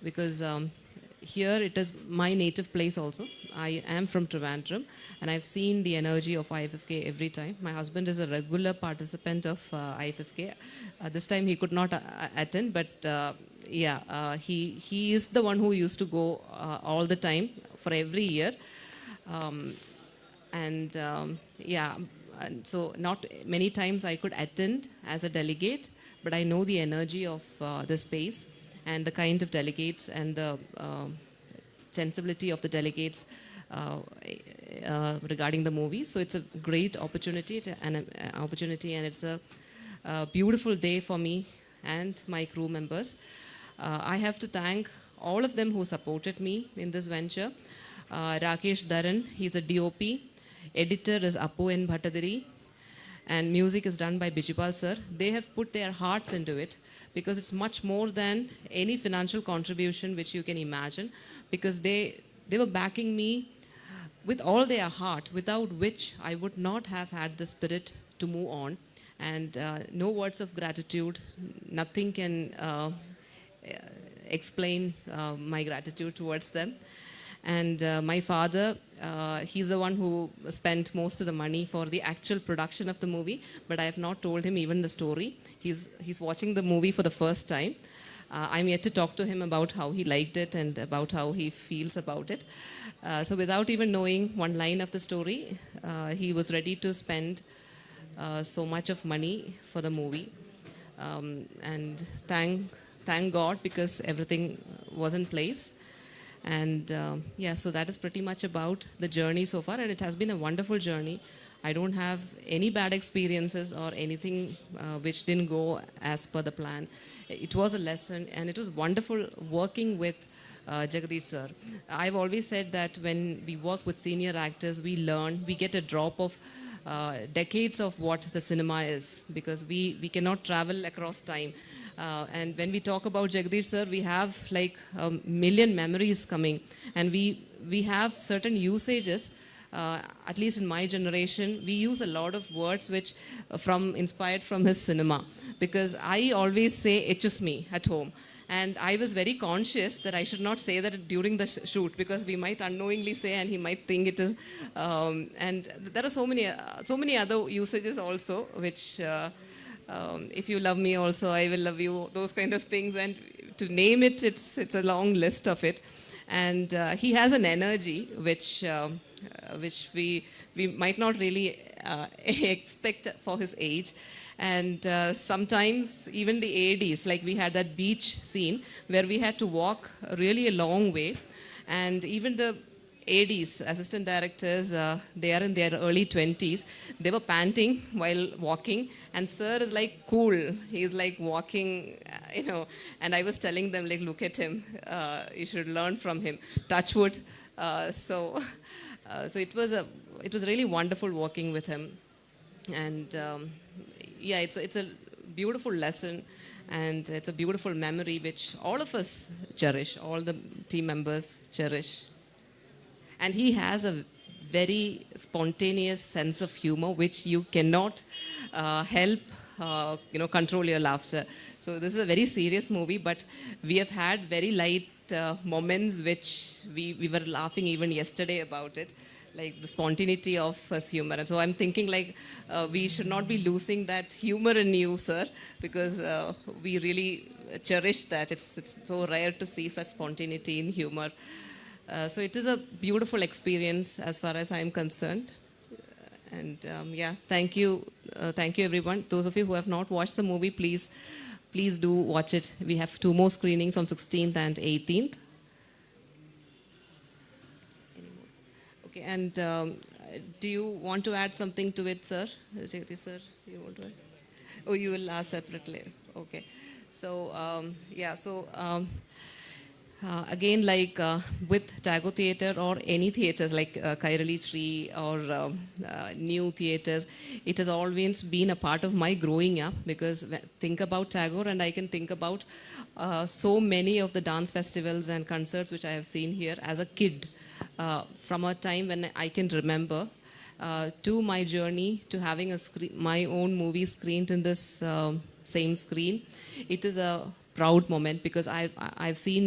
because here it is my native place also. I am from Trivandrum, and I've seen the energy of IFFK every time. My husband is a regular participant of IFFK. This time he could not attend, but he is the one who used to go all the time for every year. Um, and so not many times I could attend as a delegate, but I know the energy of the space and the kind of delegates and the sensibility of the delegates regarding the movie. So it's a great opportunity and it's a beautiful day for me and my crew members. I have to thank all of them who supported me in this venture. Rakesh Dharan, he's a DOP. Editor is Apu N. Bhattadiri. And music is done by Bijipal sir. They have put their hearts into it because it's much more than any financial contribution which you can imagine, because they were backing me with all their heart, without which I would not have had the spirit to move on. And no words of gratitude, nothing can explain my gratitude towards them. And my father, he's the one who spent most of the money for the actual production of the movie, but I have not told him even the story. He's watching the movie for the first time. I'm yet to talk to him about how he liked it and about how he feels about it. So without even knowing one line of the story, he was ready to spend so much of money for the movie. And thank God, because everything was in place. And so that is pretty much about the journey so far, and it has been a wonderful journey. I don't have any bad experiences or anything which didn't go as per the plan. It was a lesson, and it was wonderful working with Jagadish sir. I've always said that when we work with senior actors, we learn, we get a drop of decades of what the cinema is, because we cannot travel across time. And when we talk about Jagadish sir, we have like a million memories coming, and we have certain usages. At least in my generation, we use a lot of words which inspired from his cinema, because I always say "etchus me" at home. And I was very conscious that I should not say that during the shoot, because we might unknowingly say and he might think it is. And there are so many other usages also, which if you love me also, I will love you, those kind of things. And to name it, it's a long list of it. And he has an energy which we might not really expect for his age. And sometimes even the ADs, like we had that beach scene where we had to walk really a long way. And even the ADs, assistant directors, they are in their early 20s. They were panting while walking, and sir is like cool. He's like walking, and I was telling them, like, look at him. You should learn from him. Touch wood. So it was really wonderful working with him. And it's a beautiful lesson, and it's a beautiful memory which all of us cherish, all the team members cherish. And he has a very spontaneous sense of humor which you cannot help control your laughter. So this is a very serious movie, but we have had very light moments which we were laughing even yesterday about it, like the spontaneity of his humor. And so I'm thinking, like, we should not be losing that humor in you, sir, because we really cherish that. It's so rare to see such spontaneity in humor. So it is a beautiful experience as far as I'm concerned. And thank you everyone. Those of you who have not watched the movie, please do watch it. We have 2 more screenings on 16th and 18th. Okay, and do you want to add something to it, sir? Jagadish sir, do you want to add? Oh, you will ask separately. Okay. So, again, like with Tagore Theatre or any theatres like Kairali Sri or new theatres, it has always been a part of my growing up, because think about Tagore and I can think about so many of the dance festivals and concerts which I have seen here as a kid, from a time when I can remember, to my journey to having my own movie screened in this same screen. It is a proud moment because I've seen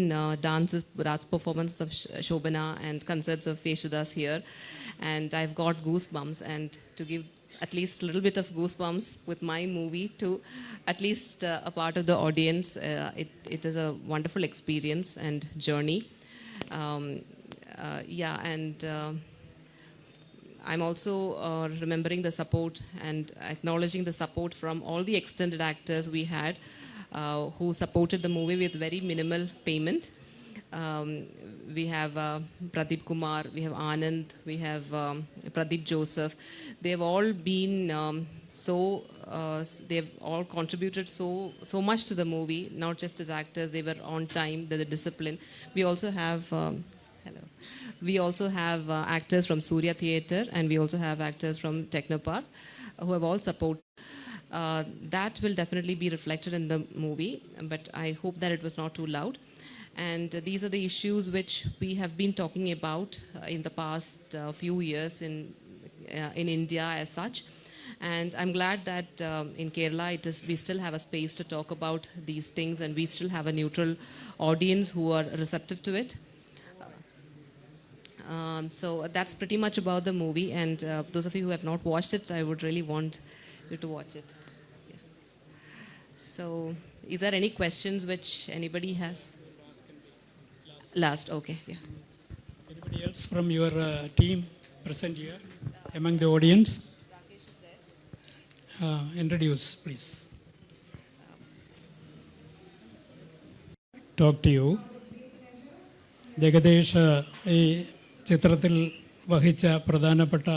dances, dance performances of Shobana and concerts of Yeshudas here, and I've got goosebumps. And to give at least a little bit of goosebumps with my movie to at least a part of the audience, it is a wonderful experience and journey. And I'm also remembering the support and acknowledging the support from all the extended actors we had who supported the movie with very minimal payment. We have Pradeep Kumar, we have Anand, we have Pradeep Joseph. They've all been they've all contributed so much to the movie, not just as actors. They were on time, the discipline. We also have We also have actors from Surya Theatre, and we also have actors from Technopark who have all supported. That will definitely be reflected in the movie, but I hope that it was not too loud. And these are the issues which we have been talking about in the past few years in India as such. And I'm glad that in Kerala we still have a space to talk about these things, and we still have a neutral audience who are receptive to it. So that's pretty much about the movie, and those of you who have not watched it, I would really want you to watch it. Yeah. So is there any questions which anybody has? Last, okay, yeah. Anybody else from your team present here among the audience? Introduce, please. Talk to you. Jagdish ഈ ചിത്രത്തിൽ വഹിച്ച പ്രധാനപ്പെട്ട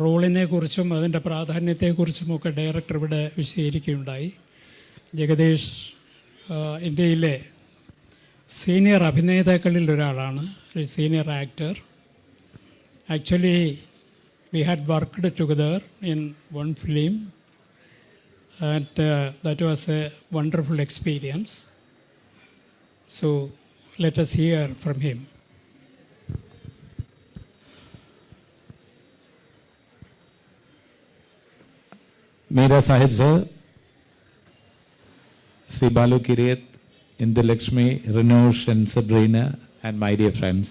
റോളിനെ കുറിച്ചും അതിൻ്റെ പ്രാധാന്യത്തെക്കുറിച്ചുമൊക്കെ director ഇവിടെ വിശദീകരിക്കുകയുണ്ടായി. ജഗദീഷ് ഇന്ത്യയിലെ senior അഭിനേതാക്കളിൽ ഒരാളാണ്, ഒരു senior actor. Actually we had worked together in one film and that was A wonderful experience. So let us hear from him. Meera Sahib sir, Sri Balu Kiriyat, Indu Lakshmi, Renosh and Sabrina, and my dear friends.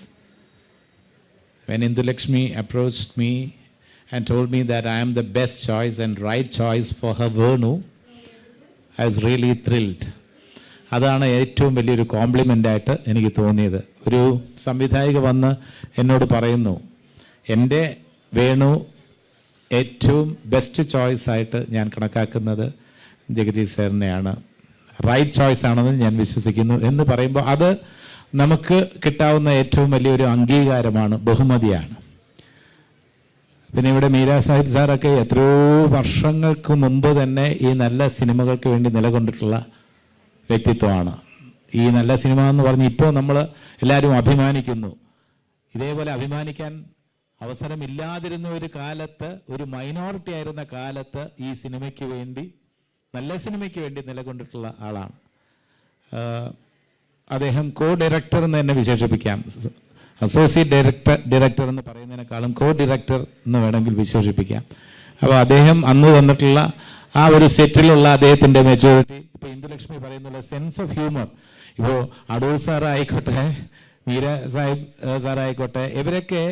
When Indu Lakshmi approached me and told me that I am the best choice and right choice for her Venu, I was really thrilled. അതാണ് ഏറ്റവും വലിയൊരു കോംപ്ലിമെൻ്റായിട്ട് എനിക്ക് തോന്നിയത്. ഒരു സംവിധായിക വന്ന് എന്നോട് പറയുന്നു, എൻ്റെ വേണു ഏറ്റവും ബെസ്റ്റ് ചോയ്സായിട്ട് ഞാൻ കണക്കാക്കുന്നത് ജഗജീത് സാറിനെയാണ്, റൈറ്റ് ചോയ്സ് ആണെന്ന് ഞാൻ വിശ്വസിക്കുന്നു എന്ന് പറയുമ്പോൾ അത് നമുക്ക് കിട്ടാവുന്ന ഏറ്റവും വലിയൊരു അംഗീകാരമാണ്, ബഹുമതിയാണ്. പിന്നെ ഇവിടെ മീര സാഹിബ് സാറൊക്കെ എത്രയോ വർഷങ്ങൾക്ക് മുമ്പ് തന്നെ ഈ നല്ല സിനിമകൾക്ക് വേണ്ടി നിലകൊണ്ടിട്ടുള്ള വ്യക്തിത്വമാണ്. ഈ നല്ല സിനിമ എന്ന് പറഞ്ഞ് ഇപ്പോൾ നമ്മൾ എല്ലാവരും അഭിമാനിക്കുന്നു. ഇതേപോലെ അഭിമാനിക്കാൻ അവസരമില്ലാതിരുന്ന ഒരു കാലത്ത്, ഒരു മൈനോറിറ്റി ആയിരുന്ന കാലത്ത് ഈ സിനിമയ്ക്ക് വേണ്ടി, നല്ല സിനിമയ്ക്ക് വേണ്ടി നിലകൊണ്ടിട്ടുള്ള ആളാണ്. അദ്ദേഹം കോ ഡയറക്ടർ എന്ന് തന്നെ വിശേഷിപ്പിക്കാം. അസോസിയേറ്റ് ഡയറക്ടർ എന്ന് പറയുന്നതിനേക്കാളും കോ ഡയറക്ടർ എന്ന് വേണമെങ്കിൽ വിശേഷിപ്പിക്കാം. അപ്പോൾ അദ്ദേഹം അന്ന് തന്നിട്ടുള്ള ആ ഒരു സെറ്റിലുള്ള അദ്ദേഹത്തിൻ്റെ മെച്യൂരിറ്റി, ഇപ്പോൾ ഇന്ദുലക്ഷ്മി പറയുന്നുള്ള സെൻസ് ഓഫ് ഹ്യൂമർ, ഇപ്പോൾ അടൂർ സാറായിക്കോട്ടെ, മീര സാഹിബ് സാറായിക്കോട്ടെ, ഇവരൊക്കെ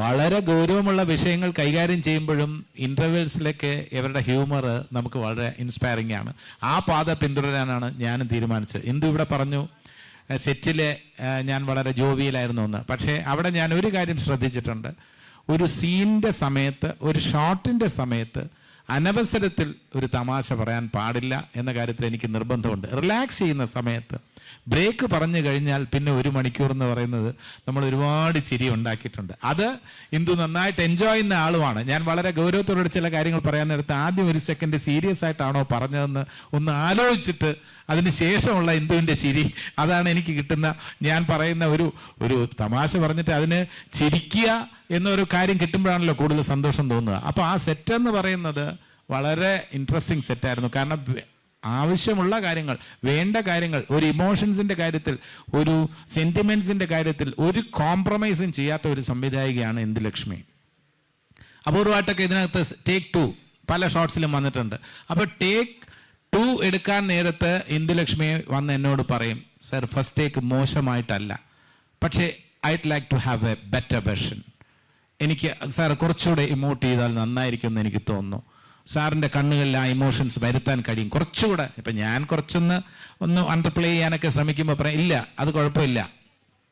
വളരെ ഗൗരവമുള്ള വിഷയങ്ങൾ കൈകാര്യം ചെയ്യുമ്പോഴും ഇൻ്റർവെൽസിലൊക്കെ ഇവരുടെ ഹ്യൂമർ നമുക്ക് വളരെ ഇൻസ്പയറിംഗ് ആണ്. ആ പാത പിന്തുടരാനാണ് ഞാനും തീരുമാനിച്ചത്. ഇന്ദു ഇവിടെ പറഞ്ഞു സെറ്റിൽ ഞാൻ വളരെ ജോവിയലായിരുന്നു എന്ന്. പക്ഷേ അവിടെ ഞാൻ ഒരു കാര്യം ശ്രദ്ധിച്ചിട്ടുണ്ട്, ഒരു സീനിൻ്റെ സമയത്ത്, ഒരു ഷോട്ടിൻ്റെ സമയത്ത് അനവസരത്തിൽ ഒരു തമാശ പറയാൻ പാടില്ല എന്ന കാര്യത്തിൽ എനിക്ക് നിർബന്ധമുണ്ട്. റിലാക്സ് ചെയ്യുന്ന സമയത്ത് ബ്രേക്ക് പറഞ്ഞു കഴിഞ്ഞാൽ പിന്നെ 1 മണിക്കൂർ എന്ന് പറയുന്നത് നമ്മൾ ഒരുപാട് ചിരി ഉണ്ടാക്കിയിട്ടുണ്ട്. അത് ഇന്ദു നന്നായിട്ട് എൻജോയ് ചെയ്യുന്ന ആളുമാണ്. ഞാൻ വളരെ ഗൗരവത്തോടെ ചില കാര്യങ്ങൾ പറയാൻ നേരത്ത് ആദ്യം 1 സെക്കൻഡ് സീരിയസ് ആയിട്ടാണോ പറഞ്ഞതെന്ന് ഒന്ന് ആലോചിച്ചിട്ട് അതിന് ശേഷമുള്ള ഇന്ദുവിൻ്റെ ചിരി, അതാണ് എനിക്ക് കിട്ടുന്ന, ഞാൻ പറയുന്ന ഒരു തമാശ പറഞ്ഞിട്ട് അതിന് ചിരിക്കുക എന്നൊരു കാര്യം കിട്ടുമ്പോഴാണല്ലോ കൂടുതൽ സന്തോഷം തോന്നുക. അപ്പോൾ ആ സെറ്റ് എന്ന് പറയുന്നത് വളരെ ഇൻട്രസ്റ്റിംഗ് സെറ്റായിരുന്നു. കാരണം ആവശ്യമുള്ള കാര്യങ്ങൾ, വേണ്ട കാര്യങ്ങൾ, ഒരു ഇമോഷൻസിൻ്റെ കാര്യത്തിൽ, ഒരു സെൻറ്റിമെൻറ്റ്സിൻ്റെ കാര്യത്തിൽ ഒരു കോംപ്രമൈസും ചെയ്യാത്ത ഒരു സംവിധായികയാണ് ഇന്ദുലക്ഷ്മി. അപൂർവമായിട്ടൊക്കെ ഇതിനകത്ത് ടേക്ക് 2 പല ഷോട്ട്സിലും വന്നിട്ടുണ്ട്. അപ്പോൾ ടേക്ക് 2 എടുക്കാൻ നേരത്ത് ഇന്ദുലക്ഷ്മി വന്ന് എന്നോട് പറയും, സർ ഫസ്റ്റ് ടേക്ക് മോശമായിട്ടല്ല, പക്ഷേ I'd like to have a better version. എനിക്ക് സാർ കുറച്ചുകൂടെ ഇമോട്ട് ചെയ്താൽ നന്നായിരിക്കും എന്ന് എനിക്ക് തോന്നുന്നു. സാറിൻ്റെ കണ്ണുകളിൽ ആ ഇമോഷൻസ് വരുത്താൻ കഴിയും കുറച്ചുകൂടെ. ഇപ്പം ഞാൻ കുറച്ചൊന്ന് അണ്ടർപ്ലേ ചെയ്യാനൊക്കെ ശ്രമിക്കുമ്പോൾ പറയാം, ഇല്ല അത് കുഴപ്പമില്ല,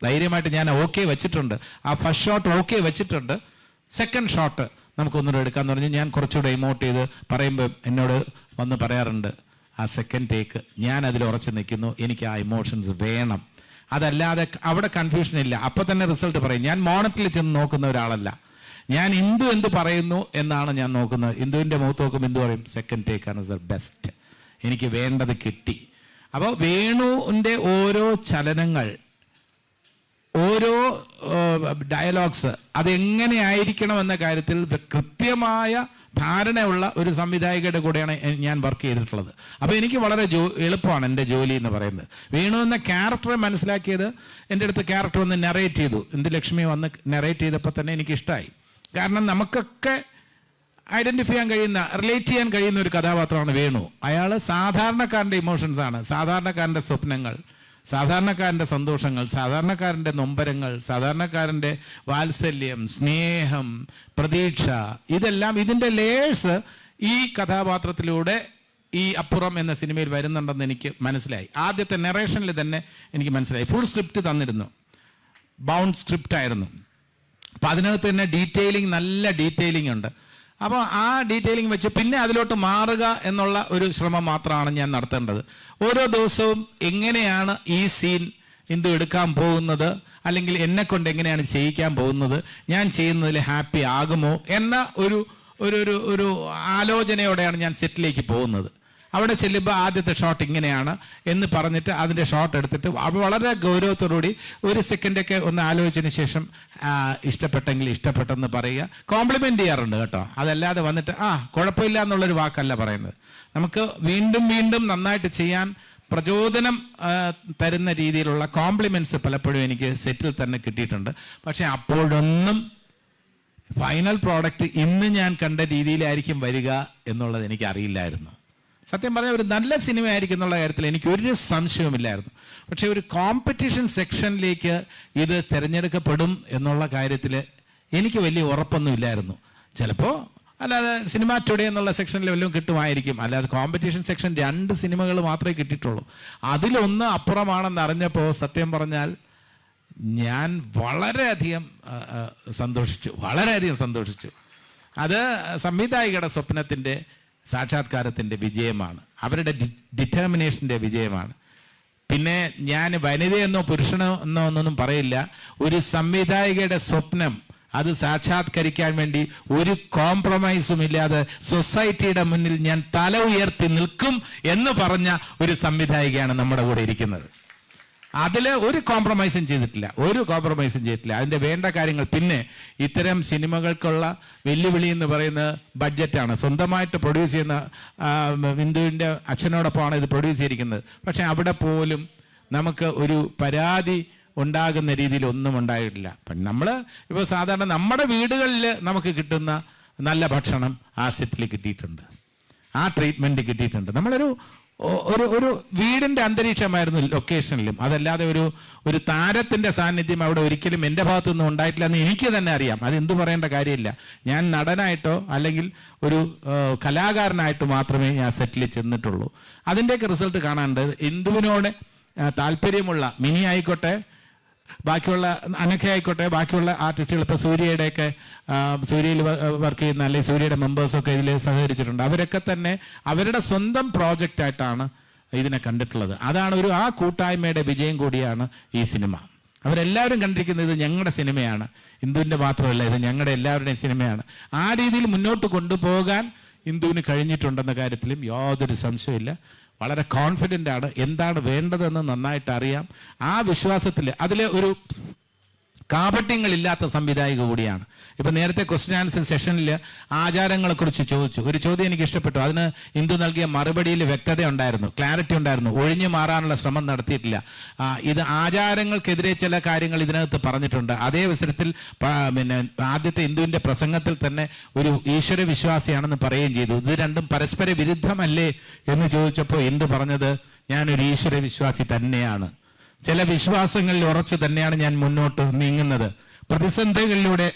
ധൈര്യമായിട്ട് ഞാൻ ഓക്കെ വെച്ചിട്ടുണ്ട്, ആ ഫസ്റ്റ് ഷോട്ട് ഓക്കെ വെച്ചിട്ടുണ്ട്, സെക്കൻഡ് ഷോട്ട് നമുക്കൊന്നുകൂടെ എടുക്കാമെന്ന് പറഞ്ഞ് ഞാൻ കുറച്ചുകൂടെ ഇമോട്ട് ചെയ്ത് പറയുമ്പോൾ എന്നോട് വന്ന് പറയാറുണ്ട്, ആ സെക്കൻഡ് ടേക്ക് ഞാൻ അതിൽ ഉറച്ചു നിൽക്കുന്നു, എനിക്ക് ആ ഇമോഷൻസ് വേണം. അതല്ലാതെ അവിടെ കൺഫ്യൂഷൻ ഇല്ല, അപ്പം തന്നെ റിസൾട്ട് പറയും. ഞാൻ മോണറ്റിൽ ചെന്ന് നോക്കുന്ന ഒരാളല്ല, ഞാൻ ഇന്ദു എന്ത് പറയുന്നു എന്നാണ് ഞാൻ നോക്കുന്നത്. ഇന്ദുവിൻ്റെ മുഖത്ത് നോക്കുമ്പോൾ ഇന്ദു പറയും സെക്കൻഡ് ടേക്കാണ് ദ ബെസ്റ്റ്, എനിക്ക് വേണ്ടത് കിട്ടി. അപ്പോൾ വേണുവിൻ്റെ ഓരോ ചലനങ്ങൾ, ഓരോ ഡയലോഗ്സ് അതെങ്ങനെ ആയിരിക്കണം എന്ന കാര്യത്തിൽ കൃത്യമായ ധാരണയുള്ള ഒരു സംവിധായകയുടെ കൂടെയാണ് ഞാൻ വർക്ക് ചെയ്തിട്ടുള്ളത്. അപ്പോൾ എനിക്ക് വളരെ എളുപ്പമാണ് എൻ്റെ ജോലി എന്ന് പറയുന്നത്. വേണു എന്ന ക്യാരക്ടറെ മനസ്സിലാക്കിയത്, എൻ്റെ അടുത്ത് ക്യാരക്ടർ വന്ന് നെറേറ്റ് ചെയ്തു, ഇന്ദുലക്ഷ്മി വന്ന് നെറേറ്റ് ചെയ്തപ്പോൾ തന്നെ എനിക്കിഷ്ടമായി. കാരണം നമുക്കൊക്കെ ഐഡൻറ്റിഫൈ ചെയ്യാൻ കഴിയുന്ന, റിലേറ്റ് ചെയ്യാൻ കഴിയുന്ന ഒരു കഥാപാത്രമാണ് വേണു. അയാൾ സാധാരണക്കാരൻ്റെ ഇമോഷൻസാണ്, സാധാരണക്കാരൻ്റെ സ്വപ്നങ്ങൾ, സാധാരണക്കാരൻ്റെ സന്തോഷങ്ങൾ, സാധാരണക്കാരൻ്റെ നൊമ്പരങ്ങൾ, സാധാരണക്കാരൻ്റെ വാത്സല്യം, സ്നേഹം, പ്രതീക്ഷ, ഇതെല്ലാം ഇതിൻ്റെ ലേയേഴ്സ് ഈ കഥാപാത്രത്തിലൂടെ ഈ അപ്പുറം എന്ന സിനിമയിൽ വരുന്നുണ്ടെന്ന് എനിക്ക് മനസ്സിലായി. ആദ്യത്തെ നെറേഷനിൽ തന്നെ എനിക്ക് മനസ്സിലായി. ഫുൾ സ്ക്രിപ്റ്റ് തന്നിരുന്നു, ബൗണ്ട് സ്ക്രിപ്റ്റ് ആയിരുന്നു. അപ്പം അതിനകത്ത് തന്നെ ഡീറ്റെയിലിംഗ്, നല്ല ഡീറ്റെയിലിംഗ് ഉണ്ട്. അപ്പോൾ ആ ഡീറ്റെയിലിംഗ് വെച്ച് പിന്നെ അതിലോട്ട് മാറുക എന്നുള്ള ഒരു ശ്രമം മാത്രമാണ് ഞാൻ നടത്തേണ്ടത്. ഓരോ ദിവസവും എങ്ങനെയാണ് ഈ സീൻ ഇന്ദു എടുക്കാൻ പോകുന്നത്, അല്ലെങ്കിൽ എന്നെ കൊണ്ട് എങ്ങനെയാണ് ചെയ്യിക്കാൻ പോകുന്നത്, ഞാൻ ചെയ്യുന്നതിൽ ഹാപ്പി ആകുമോ എന്ന ഒരു ഒരു ഒരു ആലോചനയോടെയാണ് ഞാൻ സെറ്റിലേക്ക് പോകുന്നത്. അവിടെ ചെല്ലുമ്പോൾ ആദ്യത്തെ ഷോട്ട് ഇങ്ങനെയാണ് എന്ന് പറഞ്ഞിട്ട് അതിൻ്റെ ഷോട്ട് എടുത്തിട്ട് വളരെ ഗൗരവത്തോടുകൂടി ഒരു സെക്കൻഡൊക്കെ ഒന്ന് ആലോചിച്ചതിന് ശേഷം ഇഷ്ടപ്പെട്ടെങ്കിൽ ഇഷ്ടപ്പെട്ടെന്ന് പറയുക. കോംപ്ലിമെൻ്റ് ചെയ്യാറുണ്ട് കേട്ടോ, അതല്ലാതെ വന്നിട്ട് കുഴപ്പമില്ല എന്നുള്ളൊരു വാക്കല്ല പറയുന്നത്. നമുക്ക് വീണ്ടും വീണ്ടും നന്നായിട്ട് ചെയ്യാൻ പ്രചോദനം തരുന്ന രീതിയിലുള്ള കോംപ്ലിമെൻറ്റ്സ് പലപ്പോഴും എനിക്ക് സെറ്റിൽ തന്നെ കിട്ടിയിട്ടുണ്ട്. പക്ഷേ അപ്പോഴൊന്നും ഫൈനൽ പ്രോഡക്റ്റ് ഇന്ന് ഞാൻ കണ്ട രീതിയിലായിരിക്കും വരിക എന്നുള്ളത് എനിക്കറിയില്ലായിരുന്നു. സത്യം പറഞ്ഞാൽ ഒരു നല്ല സിനിമയായിരിക്കും എന്നുള്ള കാര്യത്തിൽ എനിക്കൊരു സംശയവുമില്ലായിരുന്നു. പക്ഷേ ഒരു കോമ്പറ്റീഷൻ സെക്ഷനിലേക്ക് ഇത് തിരഞ്ഞെടുക്കപ്പെടും എന്നുള്ള കാര്യത്തിൽ എനിക്ക് വലിയ ഉറപ്പൊന്നും ഇല്ലായിരുന്നു. ചിലപ്പോൾ അല്ലാതെ സിനിമ ടുഡേ എന്നുള്ള സെക്ഷനിൽ വല്ലതും കിട്ടുമായിരിക്കും, അല്ലാതെ കോമ്പറ്റീഷൻ സെക്ഷൻ 2 സിനിമകൾ മാത്രമേ കിട്ടിയിട്ടുള്ളൂ. അതിലൊന്ന് അപ്പുറമാണെന്ന് അറിഞ്ഞപ്പോൾ സത്യം പറഞ്ഞാൽ ഞാൻ വളരെയധികം സന്തോഷിച്ചു. അത് സംവിധായികയുടെ സ്വപ്നത്തിൻ്റെ സാക്ഷാത്കാരത്തിൻ്റെ വിജയമാണ്, അവരുടെ ഡിറ്റർമിനേഷൻ്റെ വിജയമാണ്. പിന്നെ ഞാൻ വനിതയെന്നോ പുരുഷനോ എന്നൊന്നും പറയില്ല. ഒരു സംവിധായികയുടെ സ്വപ്നം അത് സാക്ഷാത്കരിക്കാൻ വേണ്ടി ഒരു കോംപ്രമൈസും ഇല്ലാതെ സൊസൈറ്റിയുടെ മുന്നിൽ ഞാൻ തല ഉയർത്തി നിൽക്കും എന്ന് പറഞ്ഞ ഒരു സംവിധായികയാണ് നമ്മുടെ കൂടെ ഇരിക്കുന്നത്. അതിൽ ഒരു കോംപ്രമൈസും ചെയ്തിട്ടില്ല. അതിൻ്റെ വേണ്ട കാര്യങ്ങൾ. പിന്നെ ഇത്തരം സിനിമകൾക്കുള്ള വെല്ലുവിളി എന്ന് പറയുന്നത് ബഡ്ജറ്റാണ്. സ്വന്തമായിട്ട് പ്രൊഡ്യൂസ് ചെയ്യുന്ന ബിന്ദുവിൻ്റെ അച്ഛനോടൊപ്പമാണ് ഇത് പ്രൊഡ്യൂസ് ചെയ്തിരിക്കുന്നത്. പക്ഷെ അവിടെ പോലും നമുക്ക് ഒരു പരാതി ഉണ്ടാകുന്ന രീതിയിൽ ഒന്നും ഉണ്ടായിട്ടില്ല. നമ്മൾ ഇപ്പോൾ സാധാരണ നമ്മുടെ വീടുകളിൽ നമുക്ക് കിട്ടുന്ന നല്ല ഭക്ഷണം ആ സെറ്റിൽ കിട്ടിയിട്ടുണ്ട്, ആ ട്രീറ്റ്മെൻറ്റ് കിട്ടിയിട്ടുണ്ട്. നമ്മളൊരു ഒരു വീടിൻ്റെ അന്തരീക്ഷമായിരുന്നു ലൊക്കേഷനിലും. അതല്ലാതെ ഒരു താരത്തിൻ്റെ സാന്നിധ്യം അവിടെ ഒരിക്കലും എൻ്റെ ഭാഗത്തുനിന്നും ഉണ്ടായിട്ടില്ല എന്ന് എനിക്ക് തന്നെ അറിയാം. അത് എന്തു പറയേണ്ട കാര്യമില്ല. ഞാൻ നടനായിട്ടോ അല്ലെങ്കിൽ ഒരു കലാകാരനായിട്ടോ മാത്രമേ ഞാൻ സെറ്റിൽ ചെന്നിട്ടുള്ളൂ. അതിൻ്റെയൊക്കെ റിസൾട്ട് കാണാനുണ്ട്. ഇന്ദുവിനോട് താല്പര്യമുള്ള മിനി ആയിക്കോട്ടെ, ബാക്കിയുള്ള അനഘ ആയിക്കോട്ടെ, ബാക്കിയുള്ള ആർട്ടിസ്റ്റുകൾ, ഇപ്പോൾ സൂര്യയിൽ വർക്ക് ചെയ്യുന്ന അല്ലെങ്കിൽ സൂര്യയുടെ മെമ്പേഴ്സൊക്കെ ഇതിൽ സഹകരിച്ചിട്ടുണ്ട്. അവരൊക്കെ തന്നെ അവരുടെ സ്വന്തം പ്രോജക്റ്റായിട്ടാണ് ഇതിനെ കണ്ടിട്ടുള്ളത്. അതാണ് ആ കൂട്ടായ്മയുടെ വിജയം കൂടിയാണ് ഈ സിനിമ. അവരെല്ലാവരും കണ്ടിരിക്കുന്നത് ഇത് ഞങ്ങളുടെ സിനിമയാണ്, ഇന്ദുവിൻ്റെ മാത്രമല്ല, ഇത് ഞങ്ങളുടെ എല്ലാവരുടെയും സിനിമയാണ്. ആ രീതിയിൽ മുന്നോട്ട് കൊണ്ടുപോകാൻ ഇന്ദുവിന് കഴിഞ്ഞിട്ടുണ്ടെന്ന കാര്യത്തിലും യാതൊരു സംശയമില്ല. വളരെ കോൺഫിഡൻ്റ് ആണ്. എന്താണ് വേണ്ടതെന്ന് നന്നായിട്ട് അറിയാം. ആ വിശ്വാസത്തിൽ അതിൽ കാപട്യങ്ങളില്ലാത്ത സംവിധായിക കൂടിയാണ്. ഇപ്പം നേരത്തെ ക്വസ്റ്റ്യൻ ആൻസർ സെഷനിൽ ആചാരങ്ങളെക്കുറിച്ച് ചോദിച്ചു. ഒരു ചോദ്യം എനിക്ക് ഇഷ്ടപ്പെട്ടു. അതിന് ഇന്ദു നൽകിയ മറുപടിയിൽ വ്യക്തത ഉണ്ടായിരുന്നു, ക്ലാരിറ്റി ഉണ്ടായിരുന്നു. ഒഴിഞ്ഞു മാറാനുള്ള ശ്രമം നടത്തിയിട്ടില്ല. ഇത് ആചാരങ്ങൾക്കെതിരെ ചില കാര്യങ്ങൾ ഇതിനകത്ത് പറഞ്ഞിട്ടുണ്ട്. അതേ അവസരത്തിൽ പിന്നെ ആദ്യത്തെ ഇന്ദുവിൻ്റെ പ്രസംഗത്തിൽ തന്നെ ഒരു ഈശ്വര വിശ്വാസിയാണെന്ന് പറയുകയും ചെയ്തു. ഇത് രണ്ടും പരസ്പര വിരുദ്ധമല്ലേ എന്ന് ചോദിച്ചപ്പോൾ ഇന്ദു പറഞ്ഞത്, ഞാനൊരു ഈശ്വര വിശ്വാസി തന്നെയാണ്. ചില വിശ്വാസങ്ങളിൽ ഉറച്ചു തന്നെയാണ് ഞാൻ മുന്നോട്ട് നീങ്ങുന്നത്. പ്രതിസന്ധികളിലൂടെ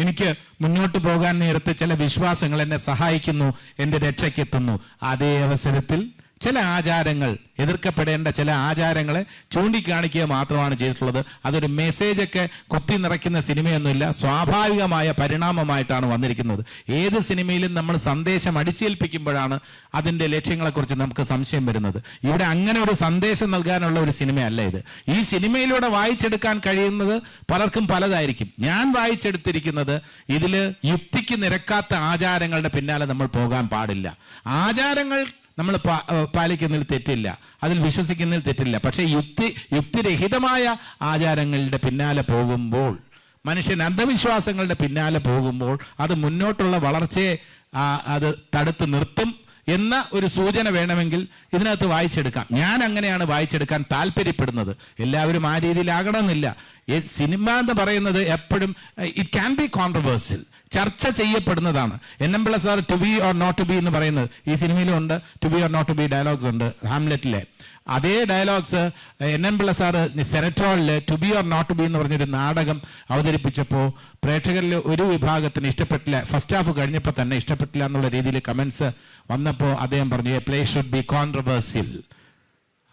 എനിക്ക് മുന്നോട്ട് പോകാൻ നേരത്തെ ചില വിശ്വാസങ്ങൾ എന്നെ സഹായിക്കുന്നു, എൻ്റെ രക്ഷയ്ക്കെത്തുന്നു. അതേ അവസരത്തിൽ ചില ആചാരങ്ങൾ, എതിർക്കപ്പെടേണ്ട ചില ആചാരങ്ങളെ ചൂണ്ടിക്കാണിക്കുക മാത്രമാണ് ചെയ്തിട്ടുള്ളത്. അതൊരു മെസ്സേജൊക്കെ കുത്തി നിറയ്ക്കുന്ന സിനിമയൊന്നുമില്ല, സ്വാഭാവികമായ പരിണാമമായിട്ടാണ് വന്നിരിക്കുന്നത്. ഏത് സിനിമയിലും നമ്മൾ സന്ദേശം അടിച്ചേൽപ്പിക്കുമ്പോഴാണ് അതിൻ്റെ ലക്ഷ്യങ്ങളെക്കുറിച്ച് നമുക്ക് സംശയം വരുന്നത്. ഇവിടെ അങ്ങനെ ഒരു സന്ദേശം നൽകാനുള്ള ഒരു സിനിമയല്ല ഇത്. ഈ സിനിമയിലൂടെ വായിച്ചെടുക്കാൻ കഴിയുന്നത് പലർക്കും പലതായിരിക്കും. ഞാൻ വായിച്ചെടുത്തിരിക്കുന്നത് ഇതിൽ യുക്തിക്ക് നിരക്കാത്ത ആചാരങ്ങളുടെ പിന്നാലെ നമ്മൾ പോകാൻ പാടില്ല. ആചാരങ്ങൾ നമ്മൾ പാലിക്കുന്നതിൽ തെറ്റില്ല, അതിൽ വിശ്വസിക്കുന്നതിൽ തെറ്റില്ല. പക്ഷേ യുക്തിരഹിതമായ ആചാരങ്ങളുടെ പിന്നാലെ പോകുമ്പോൾ, മനുഷ്യൻ അന്ധവിശ്വാസങ്ങളുടെ പിന്നാലെ പോകുമ്പോൾ അത് മുന്നോട്ടുള്ള വളർച്ചയെ അത് തടുത്ത് നിർത്തും എന്ന ഒരു സൂചന വേണമെങ്കിൽ ഇതിനകത്ത് വായിച്ചെടുക്കാം. ഞാൻ അങ്ങനെയാണ് വായിച്ചെടുക്കാൻ താല്പര്യപ്പെടുന്നത്. എല്ലാവരും ആ രീതിയിലാകണമെന്നില്ല. സിനിമ എന്ന് പറയുന്നത് എപ്പോഴും ഇറ്റ് ക്യാൻ ബി കോൺട്രവേഴ്സ്യൽ, ചർച്ച ചെയ്യപ്പെടുന്നതാണ്. N M. Pillai sir to be or not to be എന്ന് പറയുന്നത് ഈ സിനിമയിലും ഉണ്ട്. To be or not to be dialogues ഉണ്ട് ഹാംലെറ്റിലെ. അതേ ഡയലോഗ്സ് എൻ.എൻ. പിള്ള സാറ് സെനറ്റോളിൽ to be or not to be എന്ന് പറഞ്ഞൊരു നാടകം അവതരിപ്പിച്ചപ്പോൾ പ്രേക്ഷകരിൽ ഒരു വിഭാഗത്തിന് ഇഷ്ടപ്പെട്ടില്ല. ഫസ്റ്റ് ഹാഫ് കഴിഞ്ഞപ്പോൾ തന്നെ ഇഷ്ടപ്പെട്ടില്ല എന്നുള്ള രീതിയിൽ കമൻസ് വന്നപ്പോൾ അദ്ദേഹം പറഞ്ഞു, A play should be controversial.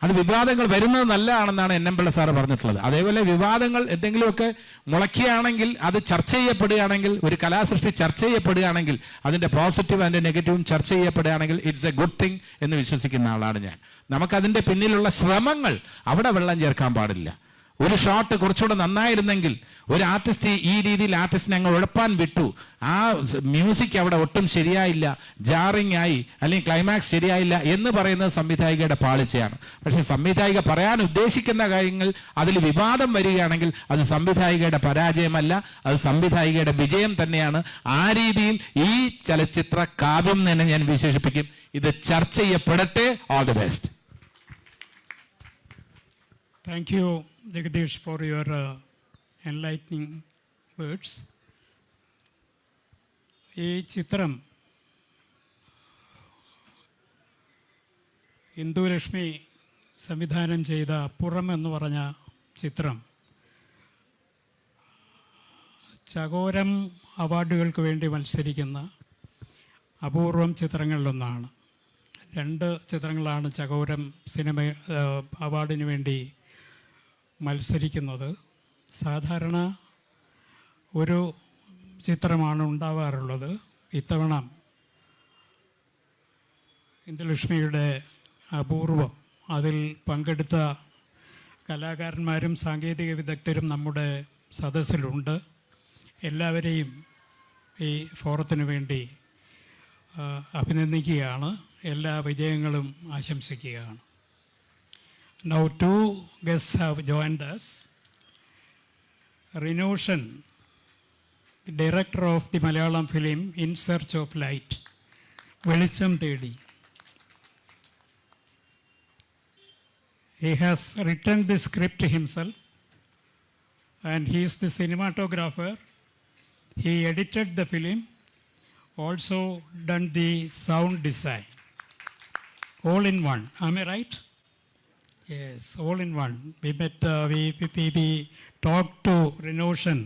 അത് വിവാദങ്ങൾ വരുന്നത് നല്ലതാണെന്നാണ് എൻ.എം. പിള്ള സാറ് പറഞ്ഞിട്ടുള്ളത്. അതേപോലെ വിവാദങ്ങൾ എന്തെങ്കിലുമൊക്കെ മുളയ്ക്കുകയാണെങ്കിൽ, അത് ചർച്ച ചെയ്യപ്പെടുകയാണെങ്കിൽ, ഒരു കലാസൃഷ്ടി ചർച്ച ചെയ്യപ്പെടുകയാണെങ്കിൽ, അതിൻ്റെ പോസിറ്റീവ് അതിൻ്റെ നെഗറ്റീവും ചർച്ച ചെയ്യപ്പെടുകയാണെങ്കിൽ ഇറ്റ്സ് എ ഗുഡ് തിങ് എന്ന് വിശ്വസിക്കുന്ന ആളാണ് ഞാൻ. നമുക്കതിൻ്റെ പിന്നിലുള്ള ശ്രമങ്ങൾ, അവിടെ വെള്ളം ചേർക്കാൻ പാടില്ല. ഒരു ഷോട്ട് കുറച്ചുകൂടെ നന്നായിരുന്നെങ്കിൽ, ഒരു ആർട്ടിസ്റ്റ് ഈ രീതിയിൽ ആർട്ടിസ്റ്റിനെ അങ്ങ് ഉഴപ്പാൻ വിട്ടു, ആ മ്യൂസിക് അവിടെ ഒട്ടും ശരിയായില്ല, ജാറിങ് ആയി, അല്ലെങ്കിൽ ക്ലൈമാക്സ് ശരിയായില്ല എന്ന് പറയുന്നത് സംവിധായികയുടെ പാളിച്ചയാണ്. പക്ഷെ സംവിധായിക പറയാൻ ഉദ്ദേശിക്കുന്ന കാര്യങ്ങൾ അതിൽ വിവാദം വരികയാണെങ്കിൽ അത് സംവിധായികയുടെ പരാജയമല്ല, അത് സംവിധായികയുടെ വിജയം തന്നെയാണ്. ആ രീതിയിൽ ഈ ചലച്ചിത്ര കാവ്യം തന്നെ ഞാൻ വിശേഷിപ്പിക്കും. ഇത് ചർച്ച ചെയ്യപ്പെടട്ടെ. All the best. Thank you, Jagadish, for your enlightening words. ഈ ചിത്രം ഇന്ദുലക്ഷ്മി സംവിധാനം ചെയ്ത പുറം എന്ന് പറഞ്ഞ ചിത്രം ചകോരം അവാർഡുകൾക്ക് വേണ്ടി മത്സരിക്കുന്ന അപൂർവം ചിത്രങ്ങളിലൊന്നാണ്. 2 ചിത്രങ്ങളാണ് ചകോരം സിനിമ അവാർഡിന് വേണ്ടി മത്സരിക്കുന്നത്. സാധാരണ ഒരു ചിത്രമാണ് ഉണ്ടാവാറുള്ളത്. ഇത്തവണ ഇന്ദുലക്ഷ്മിയുടെ അപൂർവം, അതിൽ പങ്കെടുത്ത കലാകാരന്മാരും സാങ്കേതിക വിദഗ്ധരും നമ്മുടെ സദസ്സിലുണ്ട്. എല്ലാവരെയും ഈ ഫോറത്തിന് വേണ്ടി അഭിനന്ദിക്കുകയാണ്, എല്ലാ വിജയങ്ങളും ആശംസിക്കുകയാണ്. Now 2 guests have joined us. Rinushan, the director of the Malayalam film In Search of Light, Velicham Thedi. He has written the script himself and he is the cinematographer. He edited the film, also done the sound design. All in one, am I right? Yes, all in one. We met, we talked to Rinushan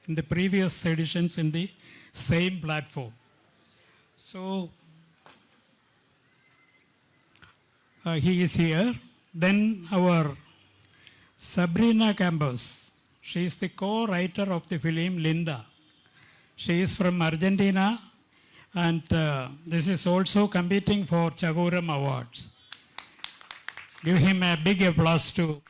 in the previous editions in the same platform. So, he is here. Then our Sabrina Campos, she is the co-writer of the film Linda. She is from Argentina and this is also competing for Chagoram Awards. Give him a big applause to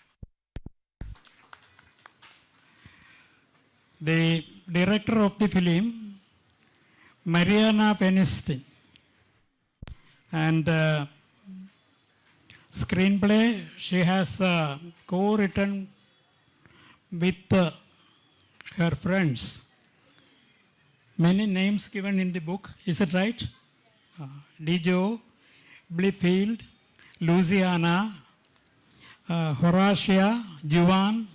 the director of the film, Mariana Penistin, and screenplay she has co-written with her friends. Many names given in the book, is it right? Dijo, Blifield, Louisiana, Horatia, Juan,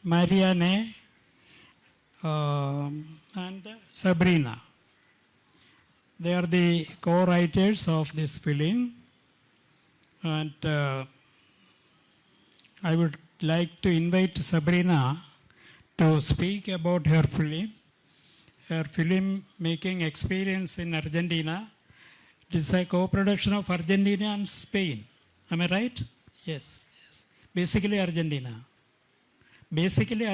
Marianne, and Sabrina. They are the co-writers of this film, and I would like to invite Sabrina to speak about her film making experience in Argentina. It is a co-production of Argentina and Spain. Am I right? Yes. Basically Argentina. Basically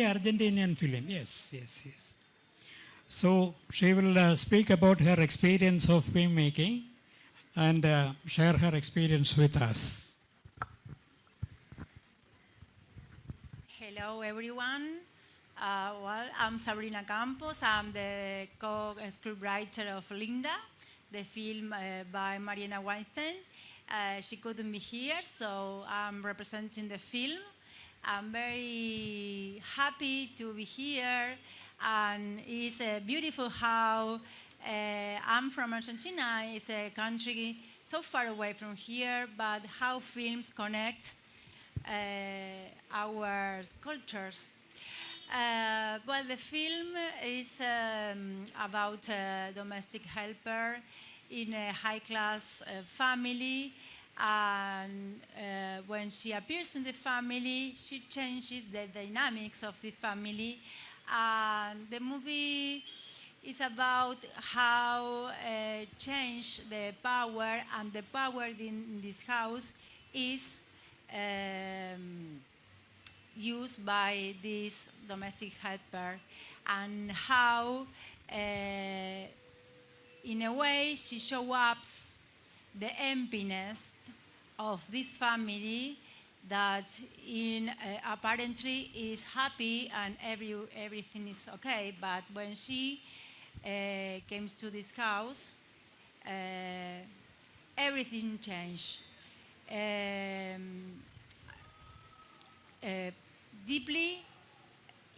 Argentinian film. Yes. So she will speak about her experience of filmmaking and share her experience with us. Hello, everyone. I'm Sabrina Campos. I'm the co-scriptwriter of Linda, the film by Mariana Weinstein. She couldn't be here, so I'm representing the film. I'm very happy to be here, and it's beautiful how I'm from Argentina. It's a country so far away from here, but how films connect our cultures. Well, the film is about a domestic helper in a high-class family, and when she appears in the family, she changes the dynamics of the family. And the movie is about how change the power, and the power in this house is used by this domestic helper, and how in a way she shows up the emptiness of this family that apparently is happy and everything is okay, but when she comes to this house, everything changed. Deeply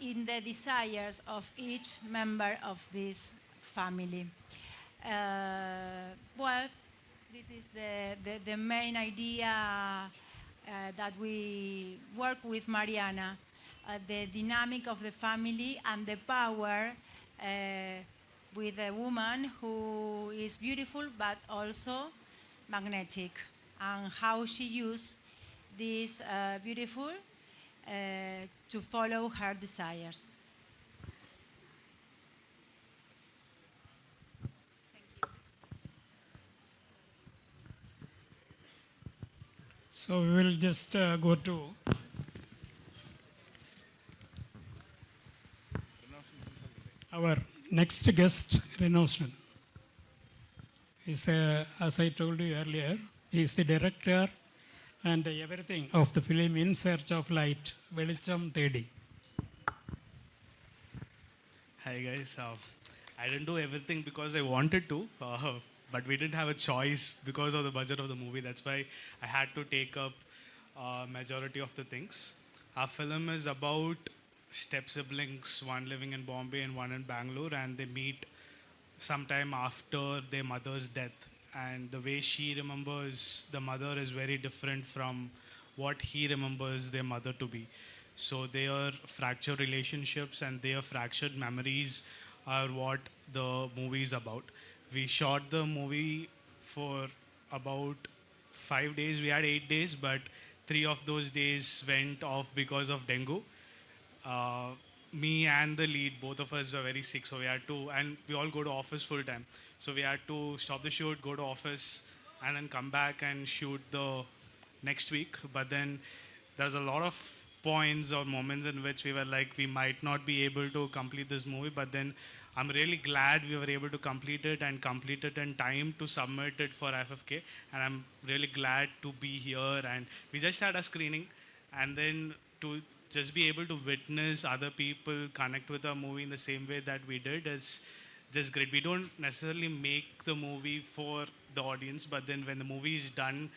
in the desires of each member of this family. Well, this is the main idea that we work with Mariana, the dynamic of the family and the power with a woman who is beautiful but also magnetic, and how she used this beautiful to follow her desires. So we will just go to our next guest, Renosnan. He's, as I told you earlier, he is the director and everything of the film In Search of Light, Velicham Thedi. Hi guys, I didn't do everything because I wanted to, but we didn't have a choice because of the budget of the movie. That's why I had to take up majority of the things. Our film is about step siblings, one living in Bombay and one in Bangalore, and they meet sometime after their mother's death. And the way she remembers the mother is very different from what he remembers their mother to be. So their fractured relationships and their fractured memories are what the movie is about. We shot the movie for about 5 days. We had 8 days, but 3 of those days went off because of dengue. Me and the lead, both of us were very sick, so we had to, and we all go to office full time. So we had to stop the shoot, go to office, and then come back and shoot the next week. But then there's a lot of points or moments in which we were like, we might not be able to complete this movie, but then I'm really glad we were able to complete it and complete it in time to submit it for FFK. And I'm really glad to be here. And we just had a screening, and then to just be able to witness other people connect with our movie in the same way that we did is just great. We don't necessarily make the movie for the audience, but then when the movie is done,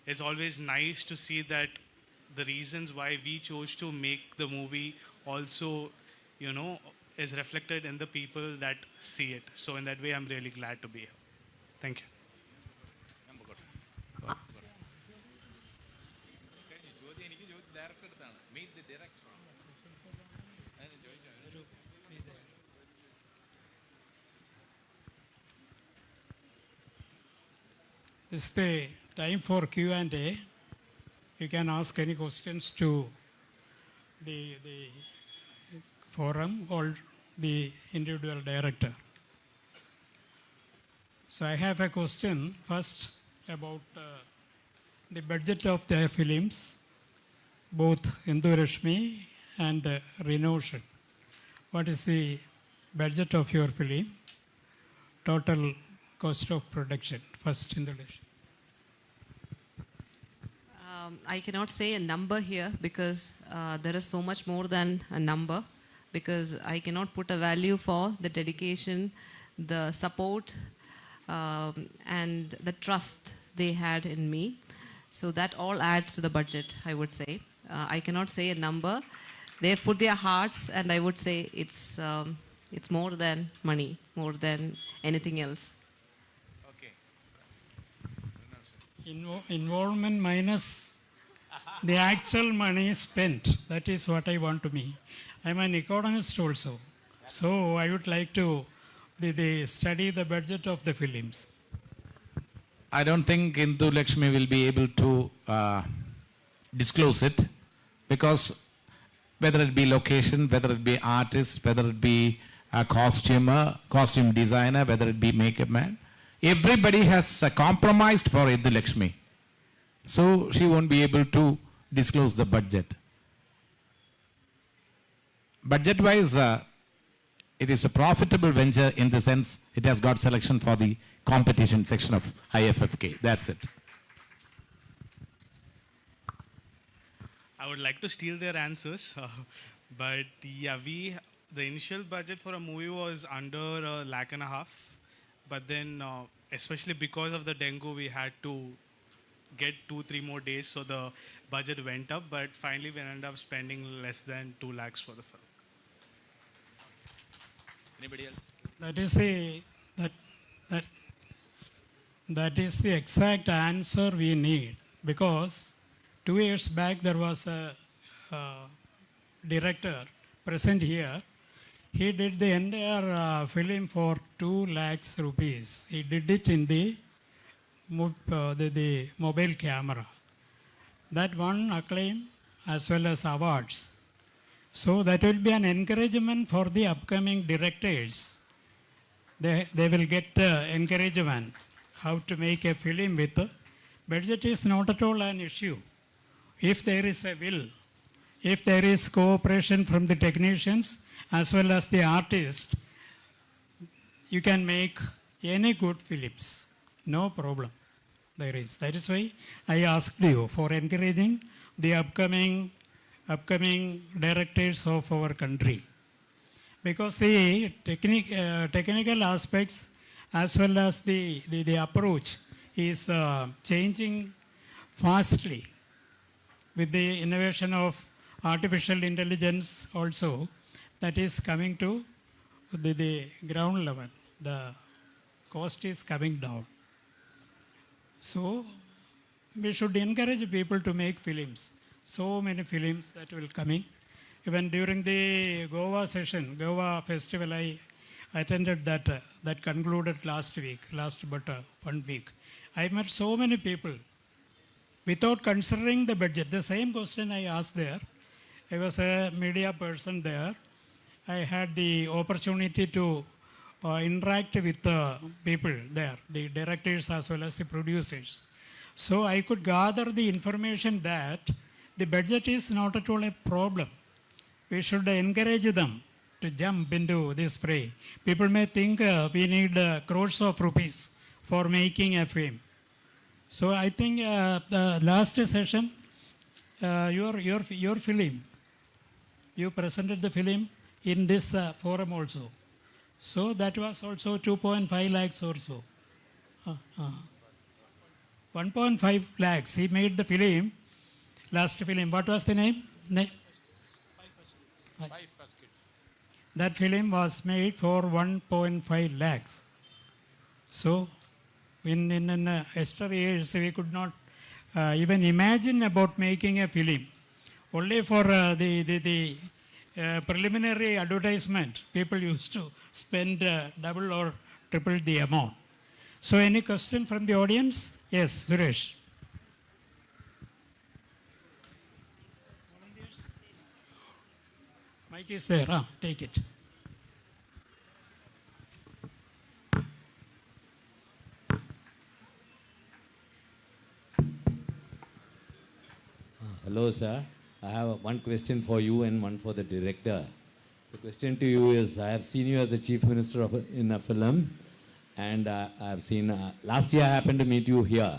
it's always nice to see that the reasons why we chose to make the movie also, you know, is reflected in the people that see it. So in that way, I'm really glad to be here. Thank you. This is the time for Q&A. You can ask any questions to the forum or the individual director. So I have a question first about the budget of their films, both Hindu Rashmi and Renotion. What is the budget of your film? Total cost of production, first Hindu Rashmi. I cannot say a number here because there is so much more than a number, because I cannot put a value for the dedication, the support, and the trust they had in me. So that all adds to the budget, I would say. I cannot say a number. They've put their hearts, and I would say it's more than money, more than anything else. Involvement minus the actual money spent. That is what I want to mean. I'm an economist also. So I would like to study the budget of the films. I don't think Hindu Lakshmi will be able to disclose it, because whether it be location, whether it be artist, whether it be a costumer, costume designer, whether it be makeup man, everybody has compromised for Hindu Lakshmi. So she won't be able to disclose the budget. Budget-wise, it is a profitable venture in the sense it has got selection for the competition section of IFFK. That's it. I would like to steal their answers, but yeah, the initial budget for a movie was under $1.5 lakh, but then especially because of the dengue, we had to get 2-3 more days, so the budget went up, but finally we ended up spending less than 2 lakhs for the film. Anybody else? That is the exact answer we need, because 2 years back there was a director present here. He did the entire film for 2 lakhs rupees. He did it in the mobile camera. That won acclaim as well as awards. So that will be an encouragement for the upcoming directors. They will get encouragement how to make a film with budget is not at all an issue. If there is a will, if there is cooperation from the technicians as well as the artist, you can make any good films. No problem. There is. That is why I asked you for encouraging the upcoming directors of our country. Because the technical aspects as well as the approach is changing fastly with the innovation of artificial intelligence also, that is coming to the ground level. The cost is coming down. So we should encourage people to make films. So many films that will coming. Even during the Goa session, Goa festival, I attended that concluded last but 1 week. I met so many people without considering the budget. The same question I asked there. I was a media person there. I had the opportunity to interact with the people there, the directors as well as the producers. So I could gather the information that the budget is not at all a problem. We should encourage them to jump into this fray. People may think we need crores of rupees for making a film. So I think the last session, your film, you presented the film in this forum also. So that was also 2.5 lakhs or so. 1.5 lakhs. He made the film last film. What was the name? That film was made for 1.5 lakhs. So, in yesteryears, we could not even imagine about making a film. Only for the preliminary advertisement, people used to spend double or triple the amount. So, any question from the audience? Yes, Suresh. Mic is there. Take it. Hello, sir. I have one question for you and one for the director. The question to you is, I have seen you as the chief minister in a film, and I have seen, last year I happened to meet you here.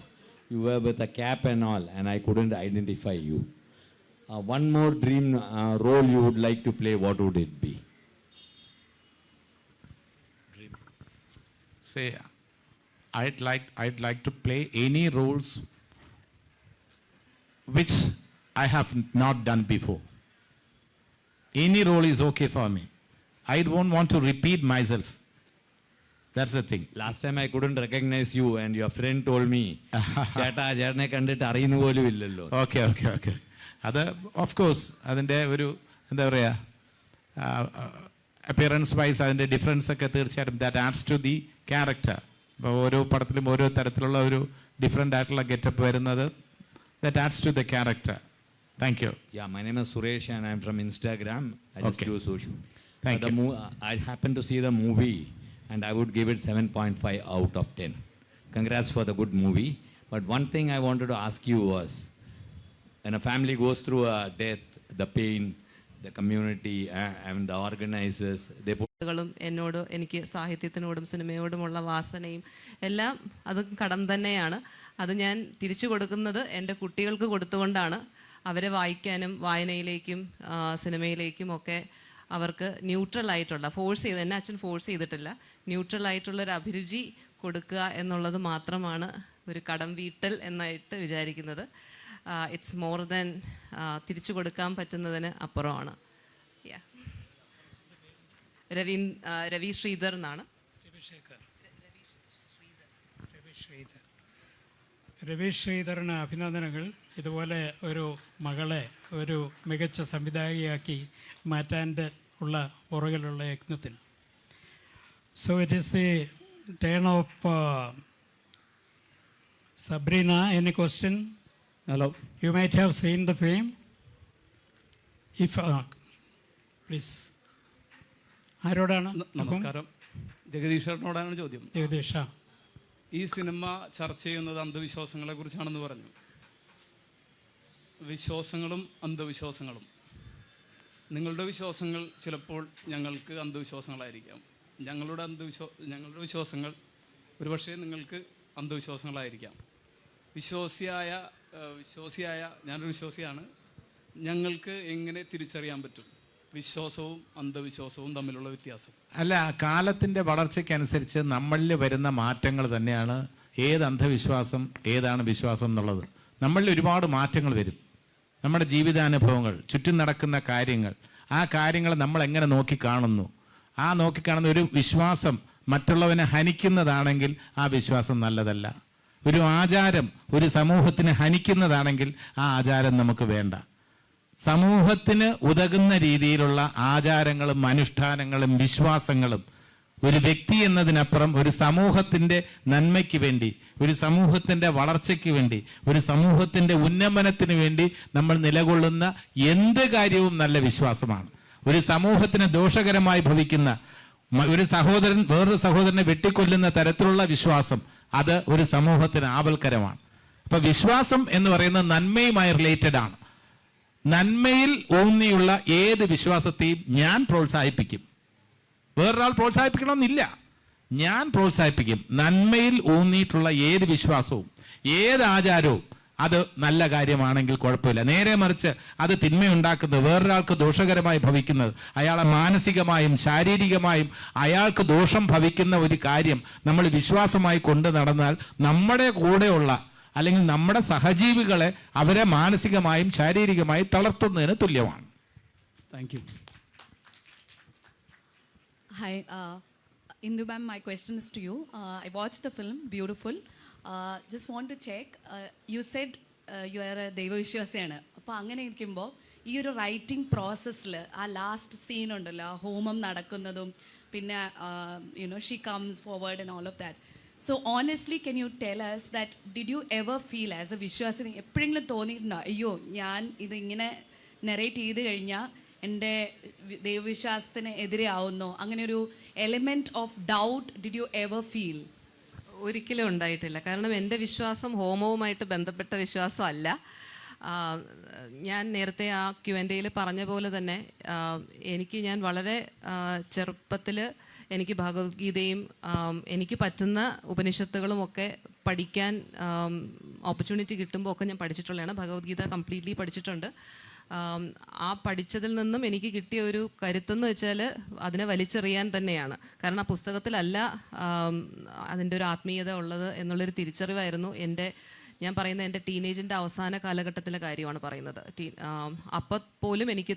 You were with a cap and all, and I couldn't identify you. One more dream role you would like to play, what would it be? Say, I'd like to play any roles which I have not done before. Any role is okay for me. I don't want to repeat myself. That's the thing. Last time I couldn't recognize you, and your friend told me, ചേട്ടാ ചേട്ടനെ കണ്ടിട്ട് അറിയുന്ന പോലും ഇല്ലല്ലോ. Okay. അത് of course അതിൻ്റെ ഒരു എന്താ പറയുക അപ്പിയറൻസ് വൈസ് അതിൻ്റെ ഡിഫറൻസ് ഒക്കെ തീർച്ചയായിട്ടും that adds to the character. ഇപ്പോൾ ഓരോ പടത്തിലും ഓരോ തരത്തിലുള്ള ഒരു ഡിഫറെൻ്റ് ആയിട്ടുള്ള ഗെറ്റപ്പ് വരുന്നത് that adds to the character. Thank you. Yeah, my name is Suresh and I'm from Instagram. I just Okay. do social. Thank you. I happened to see the movie and I would give it 7.5 out of 10. Congrats for the good movie. But one thing I wanted to ask you was, when a family goes through a death, the pain, the community and the organizers, they put ും എന്നോട് എനിക്ക് സാഹിത്യത്തിനോടും സിനിമയോടുമുള്ള വാസനയും എല്ലാം അത് കടം തന്നെയാണ്. അത് ഞാൻ തിരിച്ചു കൊടുക്കുന്നത് എൻ്റെ കുട്ടികൾക്ക് കൊടുത്തുകൊണ്ടാണ്. അവരെ വായിക്കാനും വായനയിലേക്കും സിനിമയിലേക്കും ഒക്കെ അവർക്ക് ന്യൂട്രലായിട്ടുള്ള എന്നെ അച്ഛൻ ഫോഴ്സ് ചെയ്തിട്ടില്ല, ന്യൂട്രലായിട്ടുള്ളൊരു അഭിരുചി കൊടുക്കുക എന്നുള്ളത് മാത്രമാണ് ഒരു കടം വീട്ടൽ എന്നായിട്ട് വിചാരിക്കുന്നത്. ഇറ്റ്സ് മോർ ദാൻ തിരിച്ചു കൊടുക്കാൻ പറ്റുന്നതിന് അപ്പുറമാണ്. രവി ശ്രീധർ എന്നാണ്. രവി ശ്രീധറിന് അഭിനന്ദനങ്ങൾ. ഇതുപോലെ ഒരു മകളെ ഒരു മികച്ച സംവിധായകയാക്കി മാറ്റാൻ്റെ ഉള്ള പുറകിലുള്ള യത്നത്തിന്. So it is the turn of Sabrina. Any question? Hello. You might have seen the film. If please. ആരോടാണ്? നമസ്കാരം. ജഗദീഷേട്ടനോടാണ് ചോദ്യം. ജഗദീഷ, ഈ സിനിമ ചർച്ച ചെയ്യുന്നത് അന്ധവിശ്വാസങ്ങളെ കുറിച്ചാണെന്ന് പറഞ്ഞു. വിശ്വാസങ്ങളും അന്ധവിശ്വാസങ്ങളും, നിങ്ങളുടെ വിശ്വാസങ്ങൾ ചിലപ്പോൾ ഞങ്ങൾക്ക് അന്ധവിശ്വാസങ്ങളായിരിക്കാം. ഞങ്ങളുടെ വിശ്വാസങ്ങൾ ഒരുപക്ഷെ നിങ്ങൾക്ക് അന്ധവിശ്വാസങ്ങളായിരിക്കാം. വിശ്വാസിയായ ഞാനൊരു വിശ്വാസിയാണ്. ഞങ്ങൾക്ക് എങ്ങനെ തിരിച്ചറിയാൻ പറ്റും വിശ്വാസവും അന്ധവിശ്വാസവും തമ്മിലുള്ള വ്യത്യാസം? അല്ല, കാലത്തിൻ്റെ വളർച്ചയ്ക്കനുസരിച്ച് നമ്മളിൽ വരുന്ന മാറ്റങ്ങൾ തന്നെയാണ് ഏത് അന്ധവിശ്വാസം ഏതാണ് വിശ്വാസം എന്നുള്ളത്. നമ്മളിൽ ഒരുപാട് മാറ്റങ്ങൾ വരും. നമ്മുടെ ജീവിതാനുഭവങ്ങൾ, ചുറ്റും നടക്കുന്ന കാര്യങ്ങൾ, ആ കാര്യങ്ങൾ നമ്മൾ എങ്ങനെ നോക്കിക്കാണുന്നു, ആ നോക്കിക്കാണുന്ന ഒരു വിശ്വാസം മറ്റുള്ളവനെ ഹനിക്കുന്നതാണെങ്കിൽ ആ വിശ്വാസം നല്ലതല്ല. ഒരു ആചാരം ഒരു സമൂഹത്തിന് ഹനിക്കുന്നതാണെങ്കിൽ ആ ആചാരം നമുക്ക് വേണ്ട. സമൂഹത്തിന് ഉതകുന്ന രീതിയിലുള്ള ആചാരങ്ങളും അനുഷ്ഠാനങ്ങളും വിശ്വാസങ്ങളും ഒരു വ്യക്തി എന്നതിനപ്പുറം ഒരു സമൂഹത്തിൻ്റെ നന്മയ്ക്ക് വേണ്ടി, ഒരു സമൂഹത്തിൻ്റെ വളർച്ചയ്ക്ക് വേണ്ടി, ഒരു സമൂഹത്തിൻ്റെ ഉന്നമനത്തിന് വേണ്ടി നമ്മൾ നിലകൊള്ളുന്ന എന്ത് കാര്യവും നല്ല വിശ്വാസമാണ്. ഒരു സമൂഹത്തിന് ദോഷകരമായി ഭവിക്കുന്ന ഒരു സഹോദരൻ വേറൊരു സഹോദരനെ വെട്ടിക്കൊല്ലുന്ന തരത്തിലുള്ള വിശ്വാസം അത് ഒരു സമൂഹത്തിന് ആപൽക്കരമാണ്. അപ്പൊ വിശ്വാസം എന്ന് പറയുന്നത് നന്മയുമായി റിലേറ്റഡ് ആണ്. നന്മയിൽ ഊന്നിയുള്ള ഏത് വിശ്വാസത്തെയും ഞാൻ പ്രോത്സാഹിപ്പിക്കും. വേറൊരാൾ പ്രോത്സാഹിപ്പിക്കണമെന്നില്ല, ഞാൻ പ്രോത്സാഹിപ്പിക്കും. നന്മയിൽ ഊന്നിയിട്ടുള്ള ഏത് വിശ്വാസവും ഏത് ആചാരവും അത് നല്ല കാര്യമാണെങ്കിൽ കുഴപ്പമില്ല. നേരെ മറിച്ച് അത് തിന്മയുണ്ടാക്കുന്നത്, വേറൊരാൾക്ക് ദോഷകരമായി ഭവിക്കുന്നത്, അയാളെ മാനസികമായും ശാരീരികമായും അയാൾക്ക് ദോഷം ഭവിക്കുന്ന ഒരു കാര്യം നമ്മൾ വിശ്വാസമായി കൊണ്ടു നടന്നാൽ നമ്മുടെ കൂടെയുള്ള അല്ലെങ്കിൽ നമ്മുടെ സഹജീവികളെ അവരെ മാനസികമായും ശാരീരികമായും തളർത്തുന്നതിന് തുല്യമാണ്. Thank you. Hi, Indu ma'am, my question is to you. I watched the film, beautiful. Just want to check, you said you are a ദൈവവിശ്വാസിയാണ്. അപ്പോൾ അങ്ങനെ ഇരിക്കുമ്പോൾ ഈ ഒരു റൈറ്റിംഗ് പ്രോസസ്സിൽ ആ ലാസ്റ്റ് സീൻ ഉണ്ടല്ലോ, ആ ഹോമം നടക്കുന്നതും പിന്നെ she comes forward and all of that. So honestly can you tell us that did you ever feel as a വിശ്വാസിനി എപ്പോഴെങ്കിലും തോന്നിയിട്ടുണ്ടോ, അയ്യോ ഞാൻ ഇതിങ്ങനെ നെറേറ്റ് ചെയ്ത് കഴിഞ്ഞാൽ എൻ്റെ ദൈവവിശ്വാസത്തിന് എതിരെ ആവുന്നോ, അങ്ങനെ ഒരു element of doubt did you ever feel? ഒരിക്കലും ഉണ്ടായിട്ടില്ല. കാരണം എൻ്റെ വിശ്വാസം ഹോമവുമായിട്ട് ബന്ധപ്പെട്ട വിശ്വാസമല്ല. ഞാൻ നേരത്തെ ആ Q&Aയിൽ പറഞ്ഞ പോലെ തന്നെ ഞാൻ വളരെ ചെറുപ്പത്തിൽ എനിക്ക് ഭഗവത്ഗീതയും എനിക്ക് പറ്റുന്ന ഉപനിഷത്തുകളും ഒക്കെ പഠിക്കാൻ ഓപ്പർച്യൂണിറ്റി കിട്ടുമ്പോൾ ഒക്കെ ഞാൻ പഠിച്ചിട്ടുള്ളതാണ്. ഭഗവത്ഗീത കംപ്ലീറ്റ്ലി പഠിച്ചിട്ടുണ്ട്. ആ പഠിച്ചതിൽ നിന്നും എനിക്ക് കിട്ടിയ ഒരു കരുത്തെന്ന് വെച്ചാൽ അതിനെ വലിച്ചെറിയാൻ തന്നെയാണ്. കാരണം ആ പുസ്തകത്തിലല്ല അതിൻ്റെ ഒരു ആത്മീയത ഉള്ളത് എന്നുള്ളൊരു തിരിച്ചറിവായിരുന്നു ഞാൻ പറയുന്നത് എൻ്റെ ടീനേജിൻ്റെ അവസാന കാലഘട്ടത്തിലെ കാര്യമാണ് പറയുന്നത്. അപ്പോൾ പോലും എനിക്ക്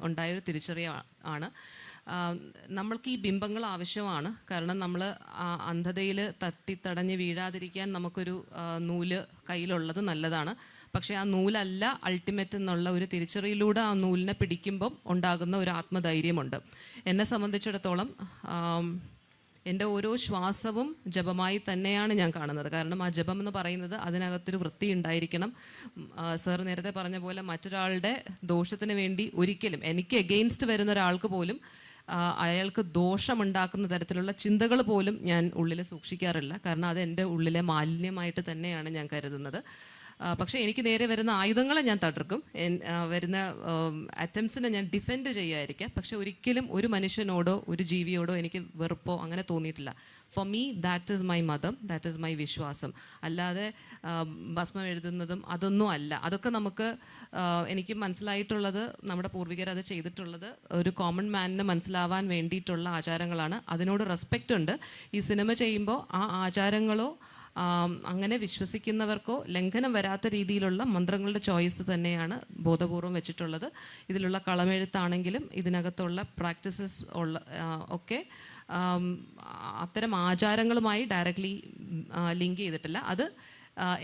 ഉണ്ടായൊരു തിരിച്ചറിവാണ്. നമ്മൾക്ക് ഈ ബിംബങ്ങൾ ആവശ്യമാണ്. കാരണം നമ്മൾ അന്ധതയിൽ തട്ടിത്തടഞ്ഞ് വീഴാതിരിക്കാൻ നമുക്കൊരു നൂല് കയ്യിലുള്ളത് നല്ലതാണ്. പക്ഷേ ആ നൂലല്ല അൾട്ടിമേറ്റ് എന്നുള്ള ഒരു തിരിച്ചറിയിലൂടെ ആ നൂലിനെ പിടിക്കുമ്പം ഉണ്ടാകുന്ന ഒരു ആത്മധൈര്യമുണ്ട്. എന്നെ സംബന്ധിച്ചിടത്തോളം എൻ്റെ ഓരോ ശ്വാസവും ജപമായി തന്നെയാണ് ഞാൻ കാണുന്നത്. കാരണം ആ ജപം എന്ന് പറയുന്നത് അതിനകത്തൊരു വൃത്തി ഉണ്ടായിരിക്കണം. സർ നേരത്തെ പറഞ്ഞ പോലെ മറ്റൊരാളുടെ ദോഷത്തിന് വേണ്ടി ഒരിക്കലും എനിക്ക് എഗെയിൻസ്റ്റ് വരുന്ന ഒരാൾക്ക് പോലും അയാൾക്ക് ദോഷമുണ്ടാക്കുന്ന തരത്തിലുള്ള ചിന്തകൾ പോലും ഞാൻ ഉള്ളിൽ സൂക്ഷിക്കാറില്ല. കാരണം അത് എൻ്റെ ഉള്ളിലെ മാലിന്യമായിട്ട് തന്നെയാണ് ഞാൻ കരുതുന്നത്. പക്ഷേ എനിക്ക് നേരെ വരുന്ന ആയുധങ്ങളെ ഞാൻ തകർക്കും, വരുന്ന അറ്റംപ്റ്റ്സിനെ ഞാൻ ഡിഫെൻഡ് ചെയ്യുമായിരിക്കാം. പക്ഷെ ഒരിക്കലും ഒരു മനുഷ്യനോടോ ഒരു ജീവിയോടോ എനിക്ക് വെറുപ്പോ അങ്ങനെ തോന്നിയിട്ടില്ല. For me that is my മതം, ദാറ്റ് ഈസ് മൈ വിശ്വാസം. അല്ലാതെ ഭസ്മം എഴുതുന്നതും അതൊന്നും അല്ല. അതൊക്കെ നമുക്ക് എനിക്ക് മനസ്സിലായിട്ടുള്ളത് നമ്മുടെ പൂർവികർ അത് ചെയ്തിട്ടുള്ളത് ഒരു കോമൺ മാനിന് മനസ്സിലാവാൻ വേണ്ടിയിട്ടുള്ള ആചാരങ്ങളാണ്. അതിനോട് റെസ്പെക്റ്റ് ഉണ്ട്. ഈ സിനിമ ചെയ്യുമ്പോൾ ആ ആചാരങ്ങളോ അങ്ങനെ വിശ്വസിക്കുന്നവർക്കോ ലംഘനം വരാത്ത രീതിയിലുള്ള മന്ത്രങ്ങളുടെ ചോയ്സ് തന്നെയാണ് ബോധപൂർവം വെച്ചിട്ടുള്ളത്. ഇതിലുള്ള കളമെഴുത്താണെങ്കിലും ഇതിനകത്തുള്ള പ്രാക്ടീസസ് ഒക്കെ അത്തരം ആചാരങ്ങളുമായി ഡയറക്റ്റ്ലി ലിങ്ക് ചെയ്തിട്ടില്ല. അത്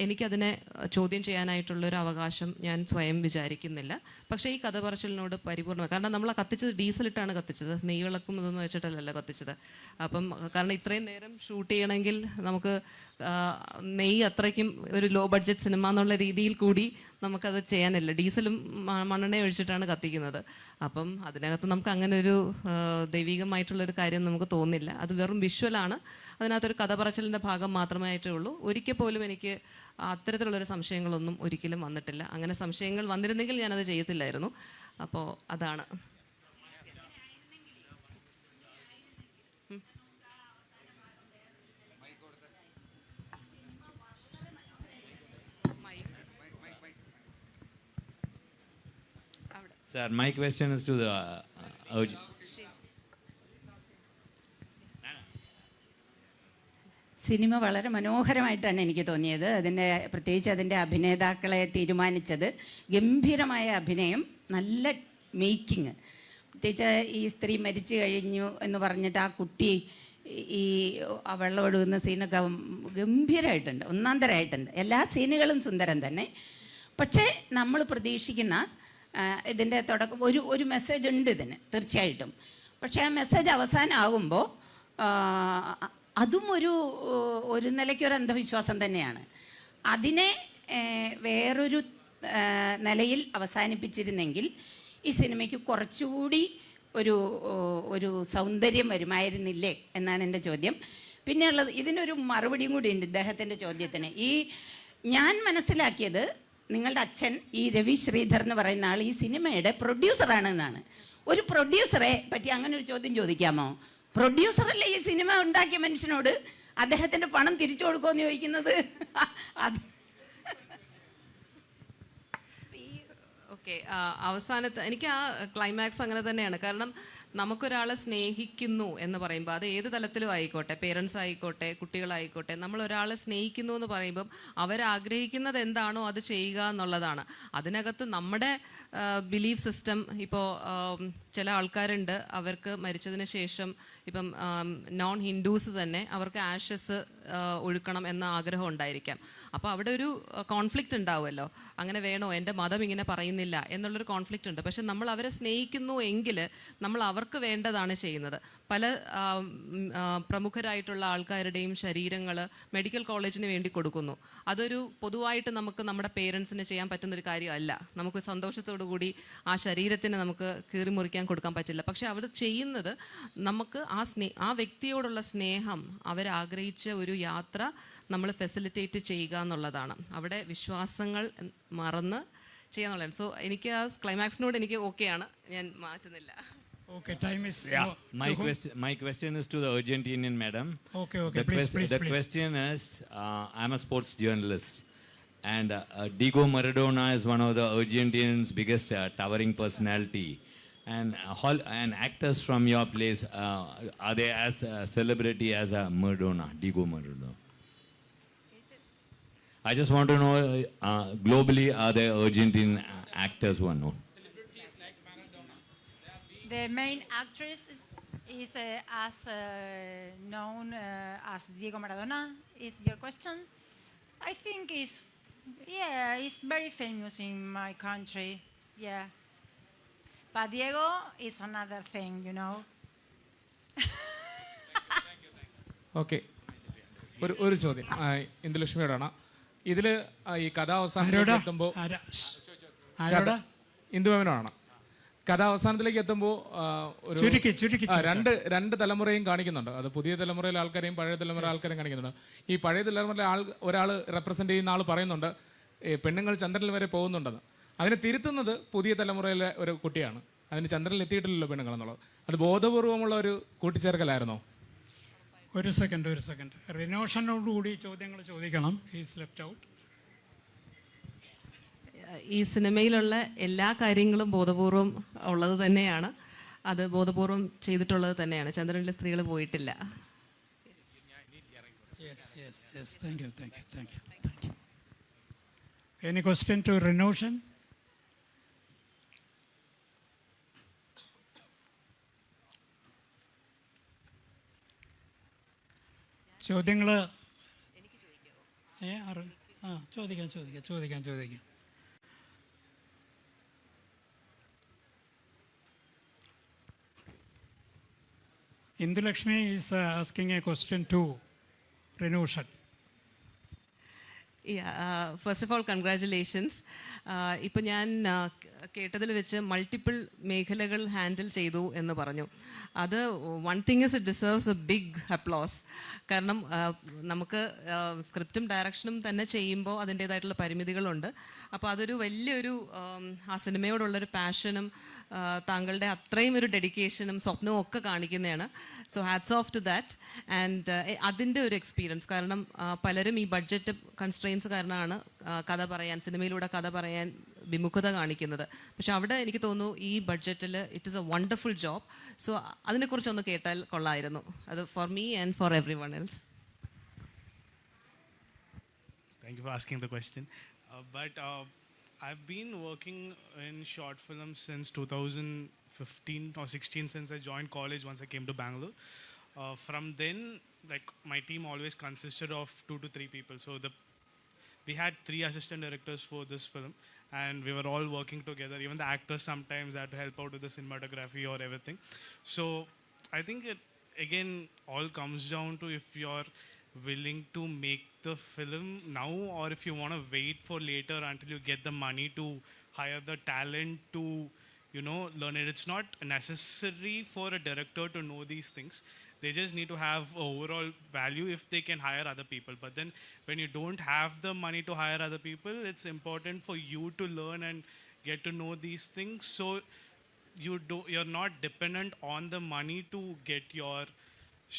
എനിക്കതിനെ ചോദ്യം ചെയ്യാനായിട്ടുള്ളൊരു അവകാശം ഞാൻ സ്വയം വിചാരിക്കുന്നില്ല. പക്ഷേ ഈ കഥ പറച്ചിലിനോട് പരിപൂർണ്ണമായി, കാരണം നമ്മൾ കത്തിച്ചത് ഡീസലിട്ടാണ് കത്തിച്ചത്, നെയ്വിളക്കും ഇതൊന്നും വെച്ചിട്ടല്ലല്ലോ കത്തിച്ചത്. അപ്പം കാരണം ഇത്രയും നേരം ഷൂട്ട് ചെയ്യണമെങ്കിൽ നമുക്ക് നെയ്യ് അത്രയ്ക്കും ഒരു ലോ ബഡ്ജറ്റ് സിനിമ എന്നുള്ള രീതിയിൽ കൂടി നമുക്കത് ചെയ്യാനില്ല. ഡീസലും മണ്ണെണ്ണ ഒഴിച്ചിട്ടാണ് കത്തിക്കുന്നത്. അപ്പം അതിനകത്ത് നമുക്ക് അങ്ങനെ ഒരു ദൈവികമായിട്ടുള്ളൊരു കാര്യം നമുക്ക് തോന്നില്ല. അത് വെറും വിഷ്വലാണ്. അതിനകത്തൊരു കഥ പറച്ചിലിൻ്റെ ഭാഗം മാത്രമേ ആയിട്ടേ ഉള്ളൂ. ഒരിക്കൽ പോലും എനിക്ക് അത്തരത്തിലുള്ളൊരു സംശയങ്ങളൊന്നും ഒരിക്കലും വന്നിട്ടില്ല. അങ്ങനെ സംശയങ്ങൾ വന്നിരുന്നെങ്കിൽ ഞാനത് ചെയ്യത്തില്ലായിരുന്നു. അപ്പോൾ അതാണ്. Sir, my question is to the cinema വളരെ മനോഹരമായിട്ടാണ് എനിക്ക് തോന്നിയത്. പ്രത്യേകിച്ച് അതിൻ്റെ അഭിനേതാക്കളെ തീരുമാനിച്ചത്, ഗംഭീരമായ അഭിനയം, നല്ല മേക്കിങ്. പ്രത്യേകിച്ച് ഈ സ്ത്രീ മരിച്ചു കഴിഞ്ഞു എന്ന് പറഞ്ഞിട്ട് ആ കുട്ടി ഈ വെള്ളം ഒഴുകുന്ന സീനൊക്കെ ഗംഭീരമായിട്ടുണ്ട്, ഒന്നാം തരമായിട്ടുണ്ട്. എല്ലാ സീനുകളും സുന്ദരം തന്നെ. പക്ഷേ നമ്മൾ പ്രതീക്ഷിക്കുന്ന ഇതിൻ്റെ തുടക്കം ഒരു മെസ്സേജ് ഉണ്ട് ഇതിന് തീർച്ചയായിട്ടും. പക്ഷേ ആ മെസ്സേജ് അവസാനമാകുമ്പോൾ അതും ഒരു നിലയ്ക്കൊരു അന്ധവിശ്വാസം തന്നെയാണ്. അതിനെ വേറൊരു നിലയിൽ അവസാനിപ്പിച്ചിരുന്നെങ്കിൽ ഈ സിനിമയ്ക്ക് കുറച്ചുകൂടി ഒരു സൗന്ദര്യം വരുമായിരുന്നില്ലേ എന്നാണ് എൻ്റെ ചോദ്യം. പിന്നെയുള്ളത്, ഇതിനൊരു മറുപടിയും കൂടി ഉണ്ട് ഇദ്ദേഹത്തിൻ്റെ ചോദ്യത്തിന്. ഞാൻ മനസ്സിലാക്കിയത് നിങ്ങളുടെ അച്ഛൻ ഈ രവി ശ്രീധർ എന്ന് പറയുന്ന ആൾ ഈ സിനിമയുടെ പ്രൊഡ്യൂസറാണെന്നാണ്. ഒരു പ്രൊഡ്യൂസറെ പറ്റി അങ്ങനെ ഒരു ചോദ്യം ചോദിക്കാമോ? പ്രൊഡ്യൂസറല്ലേ ഈ സിനിമ ഉണ്ടാക്കിയ മനുഷ്യനോട് അദ്ദേഹത്തിൻ്റെ പണം തിരിച്ചു കൊടുക്കുമെന്ന് ചോദിക്കുന്നത്? ഓക്കെ, അവസാനത്തെ എനിക്ക് ആ ക്ലൈമാക്സ് അങ്ങനെ തന്നെയാണ്. കാരണം നമുക്കൊരാളെ സ്നേഹിക്കുന്നു എന്ന് പറയുമ്പോൾ അത് ഏത് തലത്തിലും ആയിക്കോട്ടെ, പേരൻസ് ആയിക്കോട്ടെ, കുട്ടികളായിക്കോട്ടെ, നമ്മൾ ഒരാളെ സ്നേഹിക്കുന്നു എന്ന് പറയുമ്പം അവരാഗ്രഹിക്കുന്നത് എന്താണോ അത് ചെയ്യുക എന്നുള്ളതാണ്. അതിനകത്ത് നമ്മുടെ ബിലീഫ് സിസ്റ്റം, ഇപ്പോൾ ചില ആൾക്കാരുണ്ട് അവർക്ക് മരിച്ചതിന് ശേഷം ഇപ്പം നോൺ ഹിന്ദുസ് തന്നെ അവർക്ക് ആഷസ് ഒഴുക്കണം എന്ന ആഗ്രഹം ഉണ്ടായിരിക്കാം. അപ്പോൾ അവിടെ ഒരു കോൺഫ്ലിക്റ്റ് ഉണ്ടാവുമല്ലോ, അങ്ങനെ വേണോ, എൻ്റെ മതം ഇങ്ങനെ പറയുന്നില്ല എന്നുള്ളൊരു കോൺഫ്ലിക്റ്റ് ഉണ്ട്. പക്ഷെ നമ്മൾ അവരെ സ്നേഹിക്കുന്നു എങ്കിൽ നമ്മൾ അവർക്ക് വേണ്ടതാണ് ചെയ്യുന്നത്. പല പ്രമുഖരായിട്ടുള്ള ആൾക്കാരുടെയും ശരീരങ്ങൾ മെഡിക്കൽ കോളേജിന് വേണ്ടി കൊടുക്കുന്നു. അതൊരു പൊതുവായിട്ട് നമുക്ക് നമ്മുടെ പേരൻസിന് ചെയ്യാൻ പറ്റുന്നൊരു കാര്യമല്ല. നമുക്ക് സന്തോഷത്തോടു കൂടി ആ ശരീരത്തിന് നമുക്ക് കീറിമുറിക്കാൻ കൊടുക്കാൻ പറ്റില്ല. പക്ഷെ അവർ ചെയ്യുന്നത് നമുക്ക് ആ വ്യക്തിയോടുള്ള സ്നേഹം, അവരാഗ്രഹിച്ച ഒരു യാത്ര നമ്മൾ ഫെസിലിറ്റേറ്റ് ചെയ്യുക എന്നുള്ളതാണ്. അവിടെ വിശ്വാസങ്ങൾ മറന്ന് ചെയ്യാന്നുള്ളതാണ്. സോ എനിക്ക് ആ ക്ലൈമാക്സിനോട് എനിക്ക് ഓക്കെയാണ്, ഞാൻ മാറ്റുന്നില്ല. Okay, time is... Yeah, my question is to the Argentinian madam. Okay, please. The question is, I'm a sports journalist, and Diego Maradona is one of the Argentinians' biggest towering personality. And actors from your place, are they as celebrity as Maradona, Diego Maradona? I just want to know, globally, are there Argentine actors who are known? The main actress is as known as Diego Maradona. Is your question? I think is very famous in my country. Yeah, but Diego is another thing, you know. Okay, ഒരു ചോദ്യം ഇന്ദുലക്ഷ്മിയോടാണ്. ഇതിൽ ഈ കഥ അവസാനത്തിലേക്ക് എത്തുമ്പോൾ ഇന്ദുമേനോടാണ്. കഥ അവസാനത്തിലേക്ക് എത്തുമ്പോൾ ഒരു രണ്ട് തലമുറയും കാണിക്കുന്നുണ്ട്. അത് പുതിയ തലമുറയിലെ ആൾക്കാരെയും പഴയ തലമുറ ആൾക്കാരെയും കാണിക്കുന്നുണ്ട്. ഈ പഴയ തലമുറയിലെ ഒരാൾ റെപ്രസെന്റ് ചെയ്യുന്ന ആൾ പറയുന്നുണ്ട് പെണ്ണുങ്ങൾ ചന്ദ്രനിൽ വരെ പോകുന്നുണ്ടെന്ന്. അതിനെ തിരുത്തുന്നത് പുതിയ തലമുറയിലെ ഒരു കുട്ടിയാണ്. അതിന് ചന്ദ്രനിൽ എത്തിയിട്ടില്ലല്ലോ പെണ്ണുങ്ങൾ എന്നുള്ളത്. അത് ബോധപൂർവമുള്ള ഒരു കൂട്ടിച്ചേർക്കലായിരുന്നോ? ഒരു സെക്കൻഡ്. റിനോഷനോടുകൂടി ചോദ്യങ്ങൾ ചോദിക്കണം. He's left out. ഈ സിനിമയിലുള്ള എല്ലാ കാര്യങ്ങളും ബോധപൂർവം ഉള്ളത് തന്നെയാണ്. അത് ബോധപൂർവം ചെയ്തിട്ടുള്ളത് തന്നെയാണ്. ചന്ദ്രനിൽ സ്ത്രീകൾ പോയിട്ടില്ല. Thank you. Any question to Renoshan? ചോദ്യങ്ങൾ ചോദിക്കാം. Indulakshmi is asking a question to Renoshan. First of all congratulations. ഇപ്പോൾ ഞാൻ കേട്ടതിൽ വെച്ച് മൾട്ടിപ്പിൾ മേഖലകൾ ഹാൻഡിൽ ചെയ്തു എന്ന് പറഞ്ഞു. അത് one thing is it deserves a big applause. കാരണം നമുക്ക് സ്ക്രിപ്റ്റും ഡയറക്ഷനും തന്നെ ചെയ്യുമ്പോൾ അതിൻ്റേതായിട്ടുള്ള പരിമിതികളുണ്ട്. അപ്പോൾ അതൊരു വലിയൊരു ആ സിനിമയോടുള്ളൊരു പാഷനും താങ്കളുടെ അത്രയും ഒരു ഡെഡിക്കേഷനും സ്വപ്നവും ഒക്കെ കാണിക്കുന്നതാണ്. So hats of two that. And അതിൻ്റെ ഒരു എക്സ്പീരിയൻസ്, കാരണം പലരും ഈ ബഡ്ജറ്റ് കൺസ്ട്രെയിൻസ് കാരണമാണ് സിനിമയിലൂടെ കഥ പറയാൻ വിമുഖത കാണിക്കുന്നത്. പക്ഷെ അവിടെ എനിക്ക് തോന്നുന്നു ഈ ബഡ്ജറ്റിൽ it is a wonderful job. So അതിനെക്കുറിച്ചൊന്ന് കേട്ടാൽ കൊള്ളായിരുന്നു. അത് for me and for everyone else. Thank you for asking the question. I've been working in short films since 2015 or 16, since I joined college once I came to Bangalore. From then, like, my team always consisted of 2 to 3 people. So we had 3 assistant directors for this film, and we were all working together. Even the actors sometimes had to help out with the cinematography or everything. So I think it again all comes down to if you're willing to make the film now, or if you want to wait for later until you get the money to hire the talent to, you know, learn it. It's not necessary for a director to know these things. They just need to have overall value if they can hire other people. But then when you don't have the money to hire other people, it's important for you to learn and get to know these things. So you're not dependent on the money to get your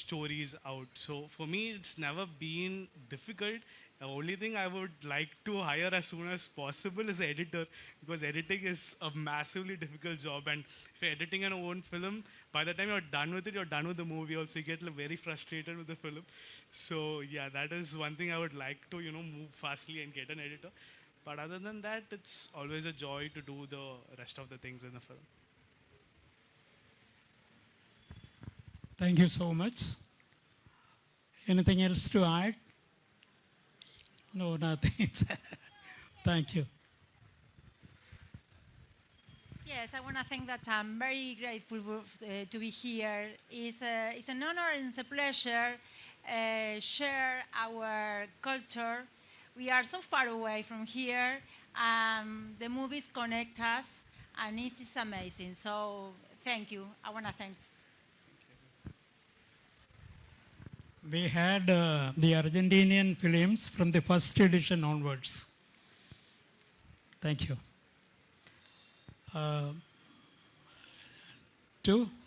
stories out. So for me, it's never been difficult. The only thing I would like to hire as soon as possible is an editor, because editing is a massively difficult job. And if you're editing an own film, by the time you're done with it, you're done with the movie also. You get very frustrated with the film. So yeah, that is one thing I would like to, move fastly and get an editor. But other than that, it's always a joy to do the rest of the things in the film. Thank you so much. Anything else to add? No, nothing. Thank you. Yes, I want to think that I'm very grateful to be here. It's an honor and it's a pleasure share our culture. We are so far away from here. The movies connect us, and it is amazing. So thank you. I want to thank. We had the Argentinian films from the first edition onwards. Thank you.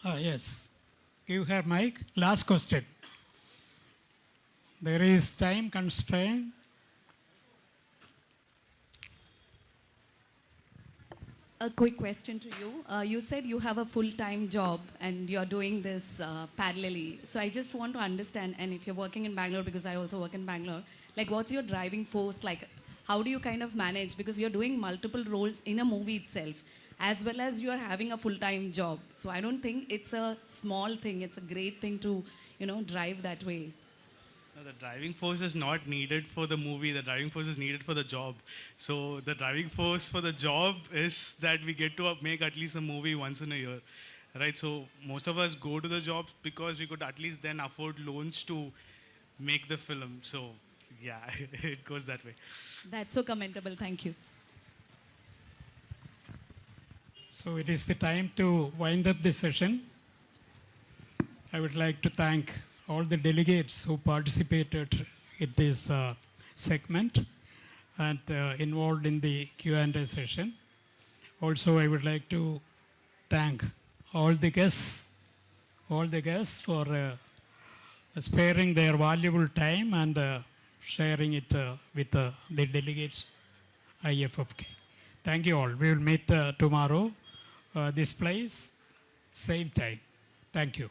Yes. Give her mic. Last question. There is time constraint. A quick question to you. You said you have a full-time job and you're doing this parallelly. So I just want to understand, and if you're working in Bangalore, because I also work in Bangalore, like what's your driving force? Like how do you kind of manage? Because you're doing multiple roles in a movie itself, as well as you're having a full-time job. So I don't think it's a small thing. It's a great thing to, drive that way. No, the driving force is not needed for the movie. The driving force is needed for the job. So the driving force for the job is that we get to make at least a movie once in a year, right? So most of us go to the job because we could at least then afford loans to make the film. So yeah, it goes that way. That's so commendable. Thank you. So it is the time to wind up this session. I would like to thank all the delegates who participated in this segment and involved in the Q&A session. Also, I would like to thank all the guests for sparing their valuable time and sharing it with the delegates IFFK. Thank you all. We will meet tomorrow, this place, same time. Thank you.